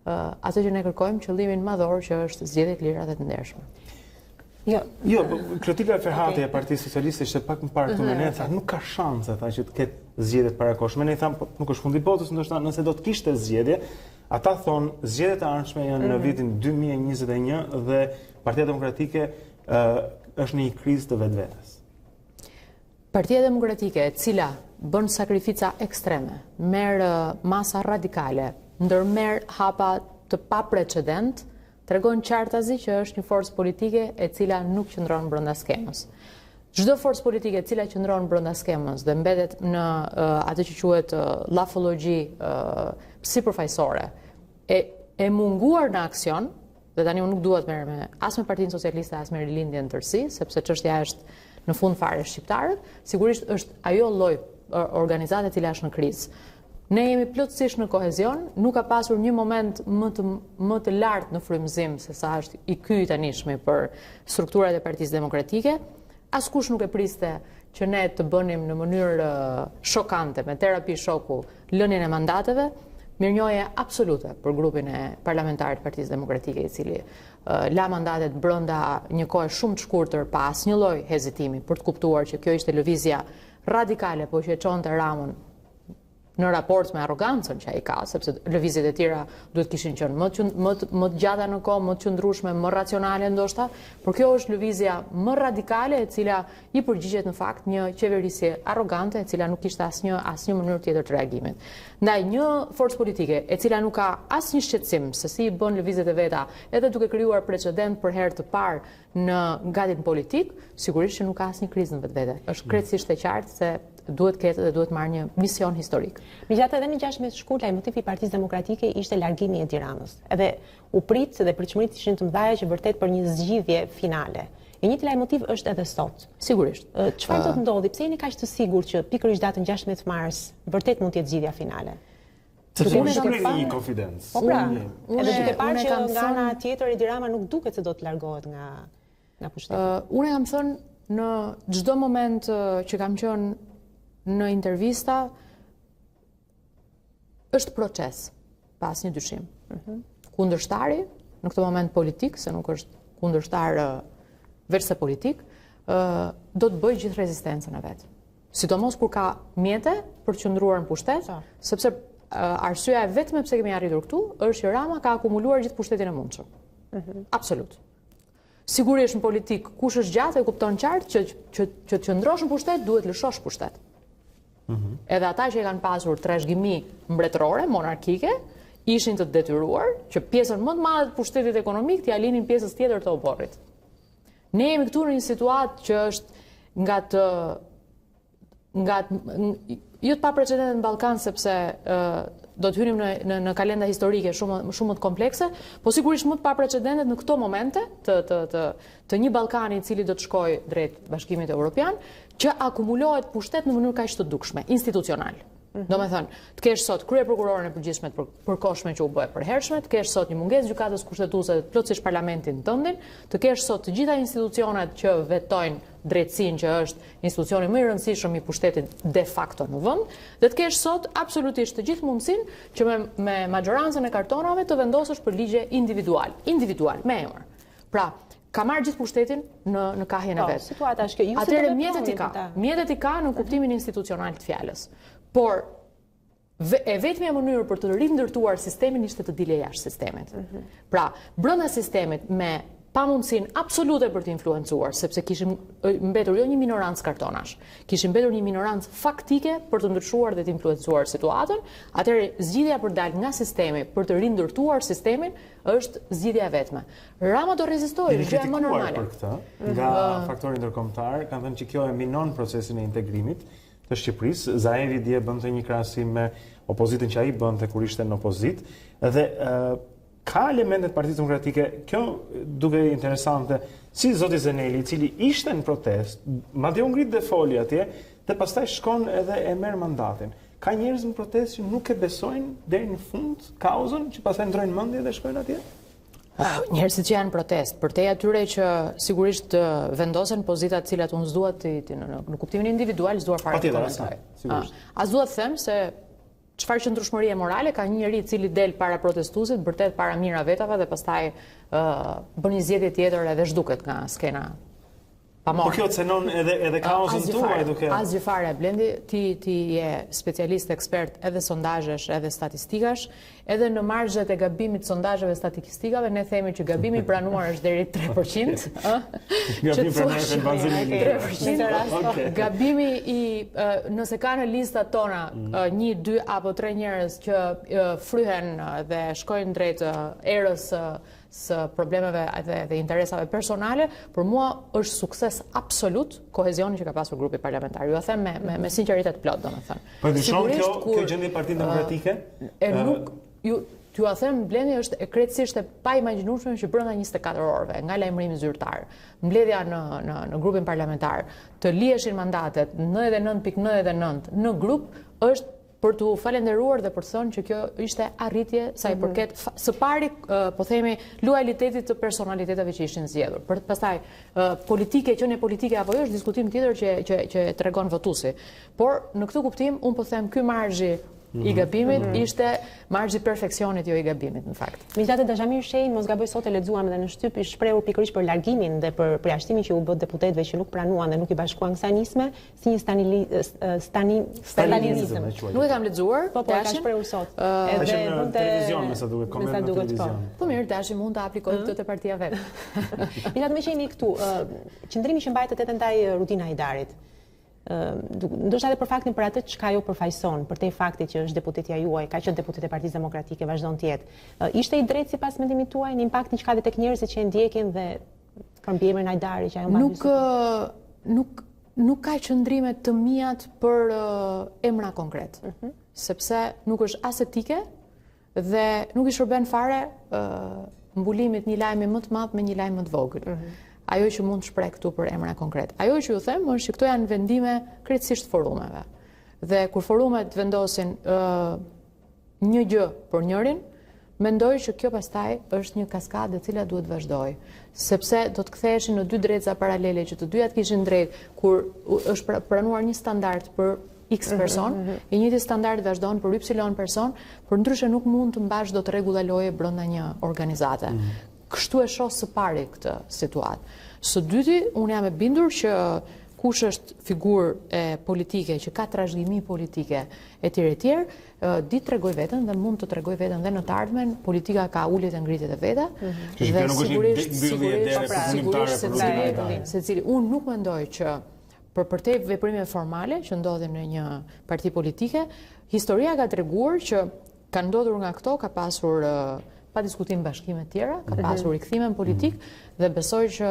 atë që ne kërkojmë, qëllimin madhor që është zgjedhjet lira dhe të ndershme. Jo, Klotilda Ferhati e Partisë Socialiste ishte pak më parë këtu me ne, tha nuk ka shanse tha që të ketë zgjedhjet parakoshme. Ne i tham nuk është fundi botës, ndoshta nëse do të kishte zgjedhje, ata thonë zgjedhjet e ardhshme janë në vitin 2021 dhe Partia Demokratike është në një krizë të vetvetes. Partia Demokratike, e cila bën sakrifica ekstreme, merr masa radikale, ndërmerr hapa të paprecedent, tregon qartazi që është një forcë politike e cila nuk qëndron brenda skemës. Çdo forcë politike e cila qëndron brenda skemës dhe mbetet në atë që quhet llafologji sipërfaqësore, e munguar në aksion, dhe tani unë nuk dua të merrem me as me Partinë Socialiste as me Rilindjen tërësi, sepse çështja është në fund fare shqiptarët, sigurisht është ajo lloj organizate e cila është në krizë. Ne jemi plotësisht në kohezion, nuk ka pasur një moment më të lartë në frymëzim se sa është i ky tanishmi për strukturat e Partisë Demokratike. Askush nuk e priste që ne të bënim në mënyrë shokante, me terapi shoku, lënien e mandateve, mirënjohje absolute për grupin e parlamentarit të Partisë Demokratike, i cili la mandatet brenda një kohe shumë të shkurtër pa asnjë lloj hezitimi për të kuptuar që kjo ishte lëvizja radikale, po që e çonte Ramën në raport me arrogancën që ai ka, sepse lëvizjet e tjera duhet kishin qenë më të gjata në kohë, më të qëndrueshme, më racionale ndoshta, por kjo është lëvizja më radikale e cila i përgjigjet në fakt një qeverisje arrogante e cila nuk kishte asnjë mënyrë tjetër të reagimit. Ndaj një forcë politike e cila nuk ka asnjë shqetësim se si i bën lëvizjet e veta, edhe duke krijuar precedent për herë të parë në gatin politik, sigurisht që nuk ka asnjë krizë në vetvete. Është krejtësisht e qartë se duhet ketë dhe duhet marrë një mision historik. Megjithatë edhe në 16 shkurt lajmëtifi i Partisë Demokratike ishte largimi i Tiranës. Edhe u prit dhe pritshmëritë ishin të mëdha që vërtet për një zgjidhje finale. E njëjti lajmëtiv është edhe sot. Sigurisht. Çfarë do të ndodhi? Pse jeni kaq të sigurt që pikërisht datën 16 mars vërtet mund të jetë zgjidhja finale? Sepse unë kam një konfidencë. Po pra, edhe duke parë që nga ana tjetër Edi Rama nuk duket se do të largohet nga pushteti. Unë kam thënë në çdo moment që kam qenë në intervista, është proces, pas një dyshim. Kundërshtari, në këtë moment politik, se nuk është kundërshtar veçse politik, do të bëjë gjithë rezistencën e vetë. Sidomos kur ka mjete për të qëndruar në pushtet, sepse arsyeja e vetme pse kemi arritur këtu është që Rama ka akumuluar gjithë pushtetin e mundshëm. Absolut. Sigurisht në politik, kush është gjatë e kupton qartë që të qëndrosh në pushtet duhet lëshosh pushtet. Edhe ata që kanë pasur trashëgimi mbretërore, monarkike, ishin të detyruar që pjesën më të madhe të pushtetit ekonomik t'ia linin pjesës tjetër të oborrit. Ne jemi këtu në një situatë që është jo të paprecedente në Ballkan, sepse do të hynim në kalenda historike shumë më të komplekse, po sigurisht më të paprecedente në këto momente të një Ballkani i cili do të shkojë drejt Bashkimit Evropian, që akumulohet pushtet në mënyrë kaq të dukshme, institucional. Do me thënë, të kesh sot kryeprokurorën e përgjithshme të përkohshme që u bë e përhershme, të kesh sot një mungesë gjykatës kushtetuese plotësisht parlamentin tëndin, të kesh sot të gjitha institucionet që vetojnë drejtësinë që është institucioni më i rëndësishëm i pushtetit de facto në vend, dhe të kesh sot absolutisht të gjithë mundësinë që me majorancën e kartonave të vendosësh për ligje individual, me emër. Pra, ka marrë gjithë pushtetin në kahjen e vet. Situata është kjo. Atëherë mjetet i ka në kuptimin institucional të fjalës. Por e vetmja mënyrë për të rindërtuar sistemin ishte të dilje jashtë sistemit. Pra, brenda sistemit me pamundësinë absolute për të influencuar, sepse kishim mbetur jo një minorancë kartonash, kishim mbetur një minorancë faktike për të ndryshuar dhe të influencuar situatën, atëherë zgjidhja për dalë nga sistemi për të rindërtuar sistemin është zgjidhja e vetme. Rama do rezistojë, gjë më normale. Për këtë, nga faktori ndërkombëtar, kanë thënë që kjo e minon procesin e integrimit të Shqipërisë. Zaevi dje bënte një krahasim me opozitën që ai bënte kur ishte në opozitë, dhe ka elementet Partisë Demokratike, kjo duke interesante, si zoti Zeneli, i cili ishte në protest, madje u ngrit dhe foli atje, dhe pastaj shkon edhe e merr mandatin. ka njerëz në protestë që nuk e besojnë deri në fund kauzën, që pastaj ndrojnë mendje dhe shkojnë atje? Njerëzit që janë protest, për te atyre që sigurisht vendosen pozita të cilat unë s'duat në kuptimin individual, s'duar fare të komentoj. As duat të them se çfarë qëndrueshmërie morale ka një njeri i cili del para protestuesit, vërtet para mira vetave dhe pastaj bën një zgjedhje tjetër edhe zhduket nga skena. Po kjo cenon edhe kauzën tuaj duke. Asgjë fare, Blendi, ti je specialist ekspert edhe sondazhesh, edhe statistikash, edhe në marzhet e gabimit sondazheve statistikave ne themi që gabimi i pranuar është deri 3%, Gabimi pranuar është bazimi 3%. Gabimi nëse ka në listat tona 1, 2 apo 3 njerëz që fryhen dhe shkojnë drejt erës së problemeve dhe interesave personale, për mua është sukses absolut kohezioni që ka pasur grupi parlamentar. Ju a them me sinqeritet plot, domethënë. Po dishon kjo gjendje e Partisë Demokratike? Ju a them, Blendi, është krejtësisht e pa imagjinueshme që brenda 24 orëve nga lajmërimi zyrtar, mbledhja në grupin parlamentar, të liheshin mandatet 99.99 në grup është për të falenderuar dhe për të thënë që kjo ishte arritje sa i përket së pari, po themi, lualitetit të personaliteteve që ishin zgjedhur. Pastaj politike, qenie politike apo jo është diskutim tjetër që tregon votuesi. Por në këtë kuptim unë po them ky marzhi i gabimit ishte marzhi perfeksionit, jo i gabimit në fakt. Megjithatë Dashamir Shein, mos gaboj sot e lexuam edhe në shtyp i shprehur pikërisht për largimin dhe për përjashtimin që u bë deputetëve që nuk pranuan dhe nuk i bashkuan kësaj nisme, si një stalinizëm. Nuk e kam lexuar, po e ka shprehur sot. Edhe në televizion me sa duket, koment në televizion. Po mirë, Dashi mund të aplikoj këtë te partia vet. Megjithatë më qeni këtu, qëndrimi që mbajtet edhe ndaj Rutina Hajdarit. Ndoshta edhe për faktin për atë çka ajo përfaqëson, për te fakti që është deputetja juaj, ka qenë deputet e Partisë Demokratike, vazhdon të jetë. Ishte i drejtë sipas mendimit tuaj në impaktin që ka dhe tek njerëzit që e ndjekin dhe për mbiemrin Hajdari që ajo mban? Nuk ka qëndrime të mijat për emra konkret, sepse nuk është as etike dhe nuk i shërben fare mbulimit një lajmi më të madh me një lajm më të vogël. Ajo që mund të shpreh këtu për emra konkret. Ajo që ju them është që këto janë vendime krejtësisht forumeve. Dhe kur forumet vendosin një gjë për njërin, mendoj që kjo pastaj është një kaskadë e cila duhet vazhdoj. Sepse do të ktheheshin në dy drejtësa paralele që të dyja të kishin drejt kur është pranuar një standard për X person, i njëjti standard vazhdon për Y person, por ndryshe nuk mund të mbash dot rregulla loje brenda një organizate. Kështu e shoh së pari këtë situatë. Së dyti, unë jam e bindur që kush është figurë e politike, që ka trashëgimi politike etj, di të tregoj veten dhe mund të tregoj veten dhe në të ardhmen, politika ka uljet e ngritjet e veta. Dhe sigurisht secili unë nuk mendoj që për te veprime formale që ndodhin në një parti politike, historia ka treguar që ka ndodhur nga këto, ka pasur pa diskutim bashkime tjera, ka pasur rikthimen politik dhe besoj që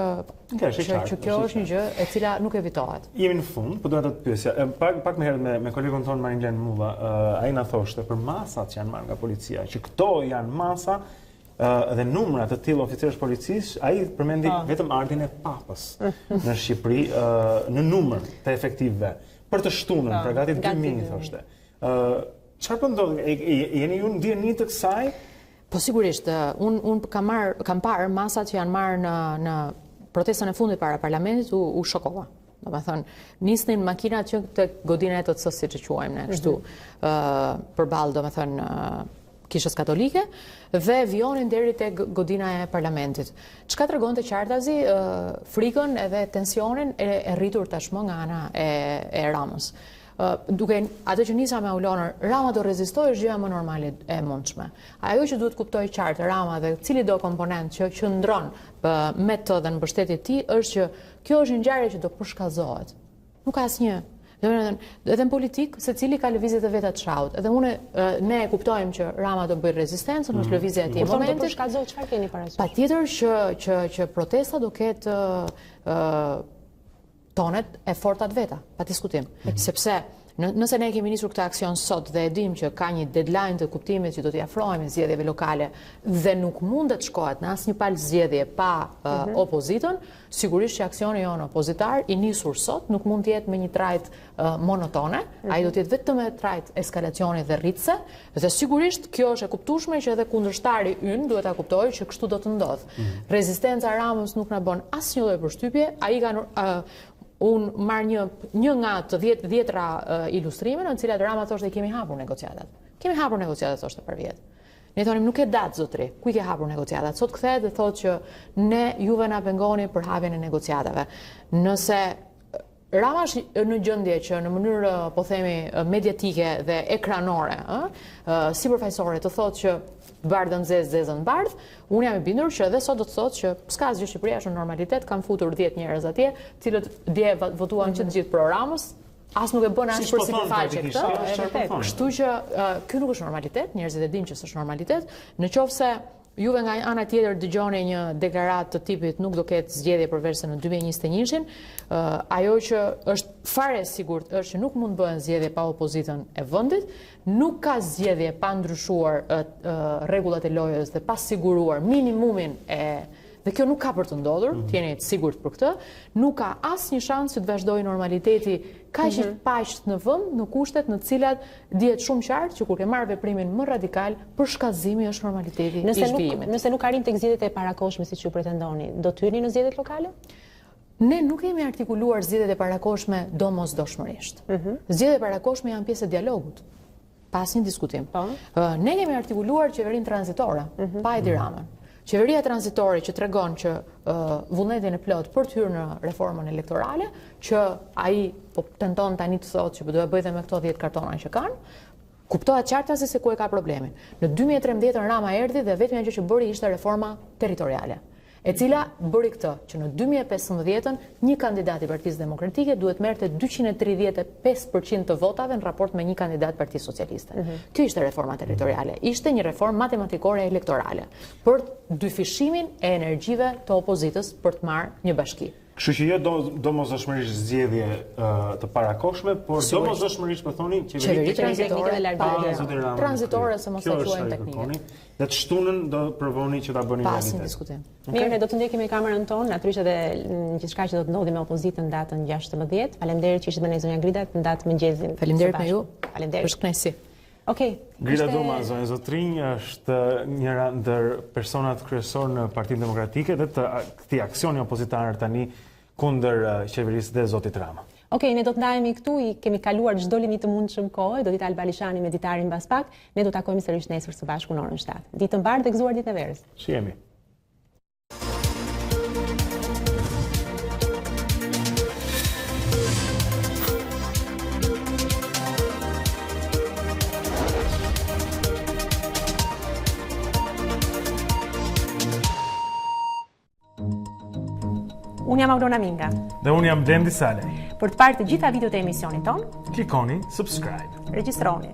kjo është një gjë e cila nuk evitohet. Jemi në fund, po doja të të pyesja. Pak më herët me kolegun ton Marinlen Mulla, ai na thoshte për masat që janë marrë nga policia, që këto janë masa dhe numra të tillë oficerësh policisë, ai përmendi vetëm ardhin e papës në Shqipëri në numër të efektivëve për të shtunën, për gati 2000 thoshte. Çfarë po ndodh? Jeni ju ndjeni të kësaj? Po sigurisht, unë kam parë masat që janë marrë në protestën e fundit para parlamentit u shokova. Do me thënë, nisnin makinat që të godina e të cës, si që quajmë ne, kështu, përballë, do me thënë, kishës katolike, dhe vionin deri te godina e parlamentit. Çka tregon të qartazi frikën edhe tensionin e rritur tashmë nga ana e Ramës. Duke atë që nisa me Ulonër, Rama do rezistojë është gjëja më normale e mundshme. Ajo që duhet kuptoj qartë Rama dhe cili do komponent që qëndron me të dhe në mbështetjet e tij është që kjo është një ngjarje që do përshkallëzohet. Nuk ka asnjë. Edhe në politik, secili ka lëvizjet e veta të shahut. Edhe ne e kuptojmë që Rama do bëjë rezistencën, është lëvizja e tij në momentin. Do përshkallëzohet, çfarë keni parasysh? Patjetër që protesta do ketë tonet e forta të veta, pa diskutim. Sepse Nëse ne kemi nisur këtë aksion sot dhe e dim që ka një deadline të kuptimit që do t'i afrohemi zgjedhjeve lokale dhe nuk mundet shkohet në asnjë palë zgjedhje pa opozitën, sigurisht që aksioni jonë opozitar i nisur sot nuk mund të jetë me një trajt monotone, ai do të jetë vetëm me trajt eskalacioni dhe rritse, dhe sigurisht kjo është e kuptueshme që edhe kundërshtari ynë duhet ta kuptojë që kështu do të ndodhë. Rezistenca Ramës nuk na bën asnjë lloj përshtypje, ai ka unë marrë një nga të 10 ilustrime në cilat Rama thoshte kemi hapur negociatat. Kemi hapur negociatat, thoshte për vjet. Ne thonim nuk e datë zotri, ku i ke hapur negociatat? Sot kthehet dhe thotë që ne juve na pengoni për hapjen e negociatave. Nëse Rama është në gjendje që në mënyrë po themi mediatike dhe ekranore, sipërfaqësore të thotë që bardhën zezë, zezën bardhë, unë jam i bindur që edhe sot do të thotë që s'ka asgjë, Shqipëria është në normalitet, kam futur 10 njerëz atje, cilët dje votuan që të gjithë pro Ramës, as nuk e bën as për sipërfaqe këtë. Kështu që ky nuk është normalitet, njerëzit e dinë që s'është normalitet, nëse juve nga ana tjetër dëgjoni një deklaratë të tipit nuk do ketë zgjedhje përveç se në 2021-shin, ajo që është fare sigurt është që nuk mund bëhen zgjedhje pa opozitën e vendit, nuk ka zgjedhje pa ndryshuar rregullat e lojës dhe pa siguruar minimumin dhe kjo nuk ka për të ndodhur, t'jeni të sigurt për këtë, nuk ka asnjë shans që të vazhdojë normaliteti kaq i paqët në vend, në kushtet në të cilat dihet shumë qartë që kur ke marrë veprimin më radikal, përshkallëzimi është normaliteti i shpijimit. Nëse nuk arrin tek zgjedhjet e parakohshme siç ju pretendoni, do të hyni në zgjedhjet lokale? Ne nuk kemi artikuluar zgjedhjet e parakohshme domosdoshmërisht. Zgjedhjet e parakohshme janë pjesë e dialogut, pa asnjë diskutim. Ne kemi artikuluar qeverinë tranzitore, pa Edi Ramën. Qeveria tranzitore që tregon që vullnetin e plot për të hyrë në reformën elektorale, që ai po tenton tani të thotë që do e bëjë me këto 10 kartona që kanë, kuptohet qartësi se ku e ka problemin. Në 2013 Rama erdhi dhe vetmja gjë që bëri ishte reforma territoriale, e cila bëri këtë që në 2015 një kandidat i Partisë Demokratike duhet merrte 235% të votave në raport me një kandidat Partisë Socialiste. Kjo ishte reforma territoriale, ishte një reformë matematikore elektorale për dyfishimin e energjive të opozitës për të marrë një bashki. Kështu që jo domosdoshmërisht zgjedhje të parakohshme, por domosdoshmërisht po thoni qeveri tranzitore se mos e quajmë teknike. Dhe të shtunën do provoni që ta bëni realitet. Pasin diskutim. Mirë, ne do të ndjekim me kamerën tonë, natyrisht edhe gjithçka që do të ndodhi me opozitën datën 16. Faleminderit që ishit me ne zonja Grida në datë mëngjesin. Faleminderit me ju. Faleminderit. Për shkënaqësi. Okej. Grida Duma, zonja Zotrinj, është njëra ndër personat kryesor në Partinë Demokratike dhe të këtij aksioni opozitar tani kundër qeverisë dhe zotit Rama. Okej, ne do të ndajemi këtu, i kemi kaluar çdo limit të mundshëm kohë, do ditë Albalishani me Ditarin mbas pak, ne do takojmë sërish nesër së bashku në orën 7. Ditë mbar dhe gëzuar ditë e verës. Shihemi. Unë jam Aurona Minga. Dhe unë jam Blendi Sale. Për të parë të gjitha videot e emisionit ton, klikoni subscribe. Regjistroni.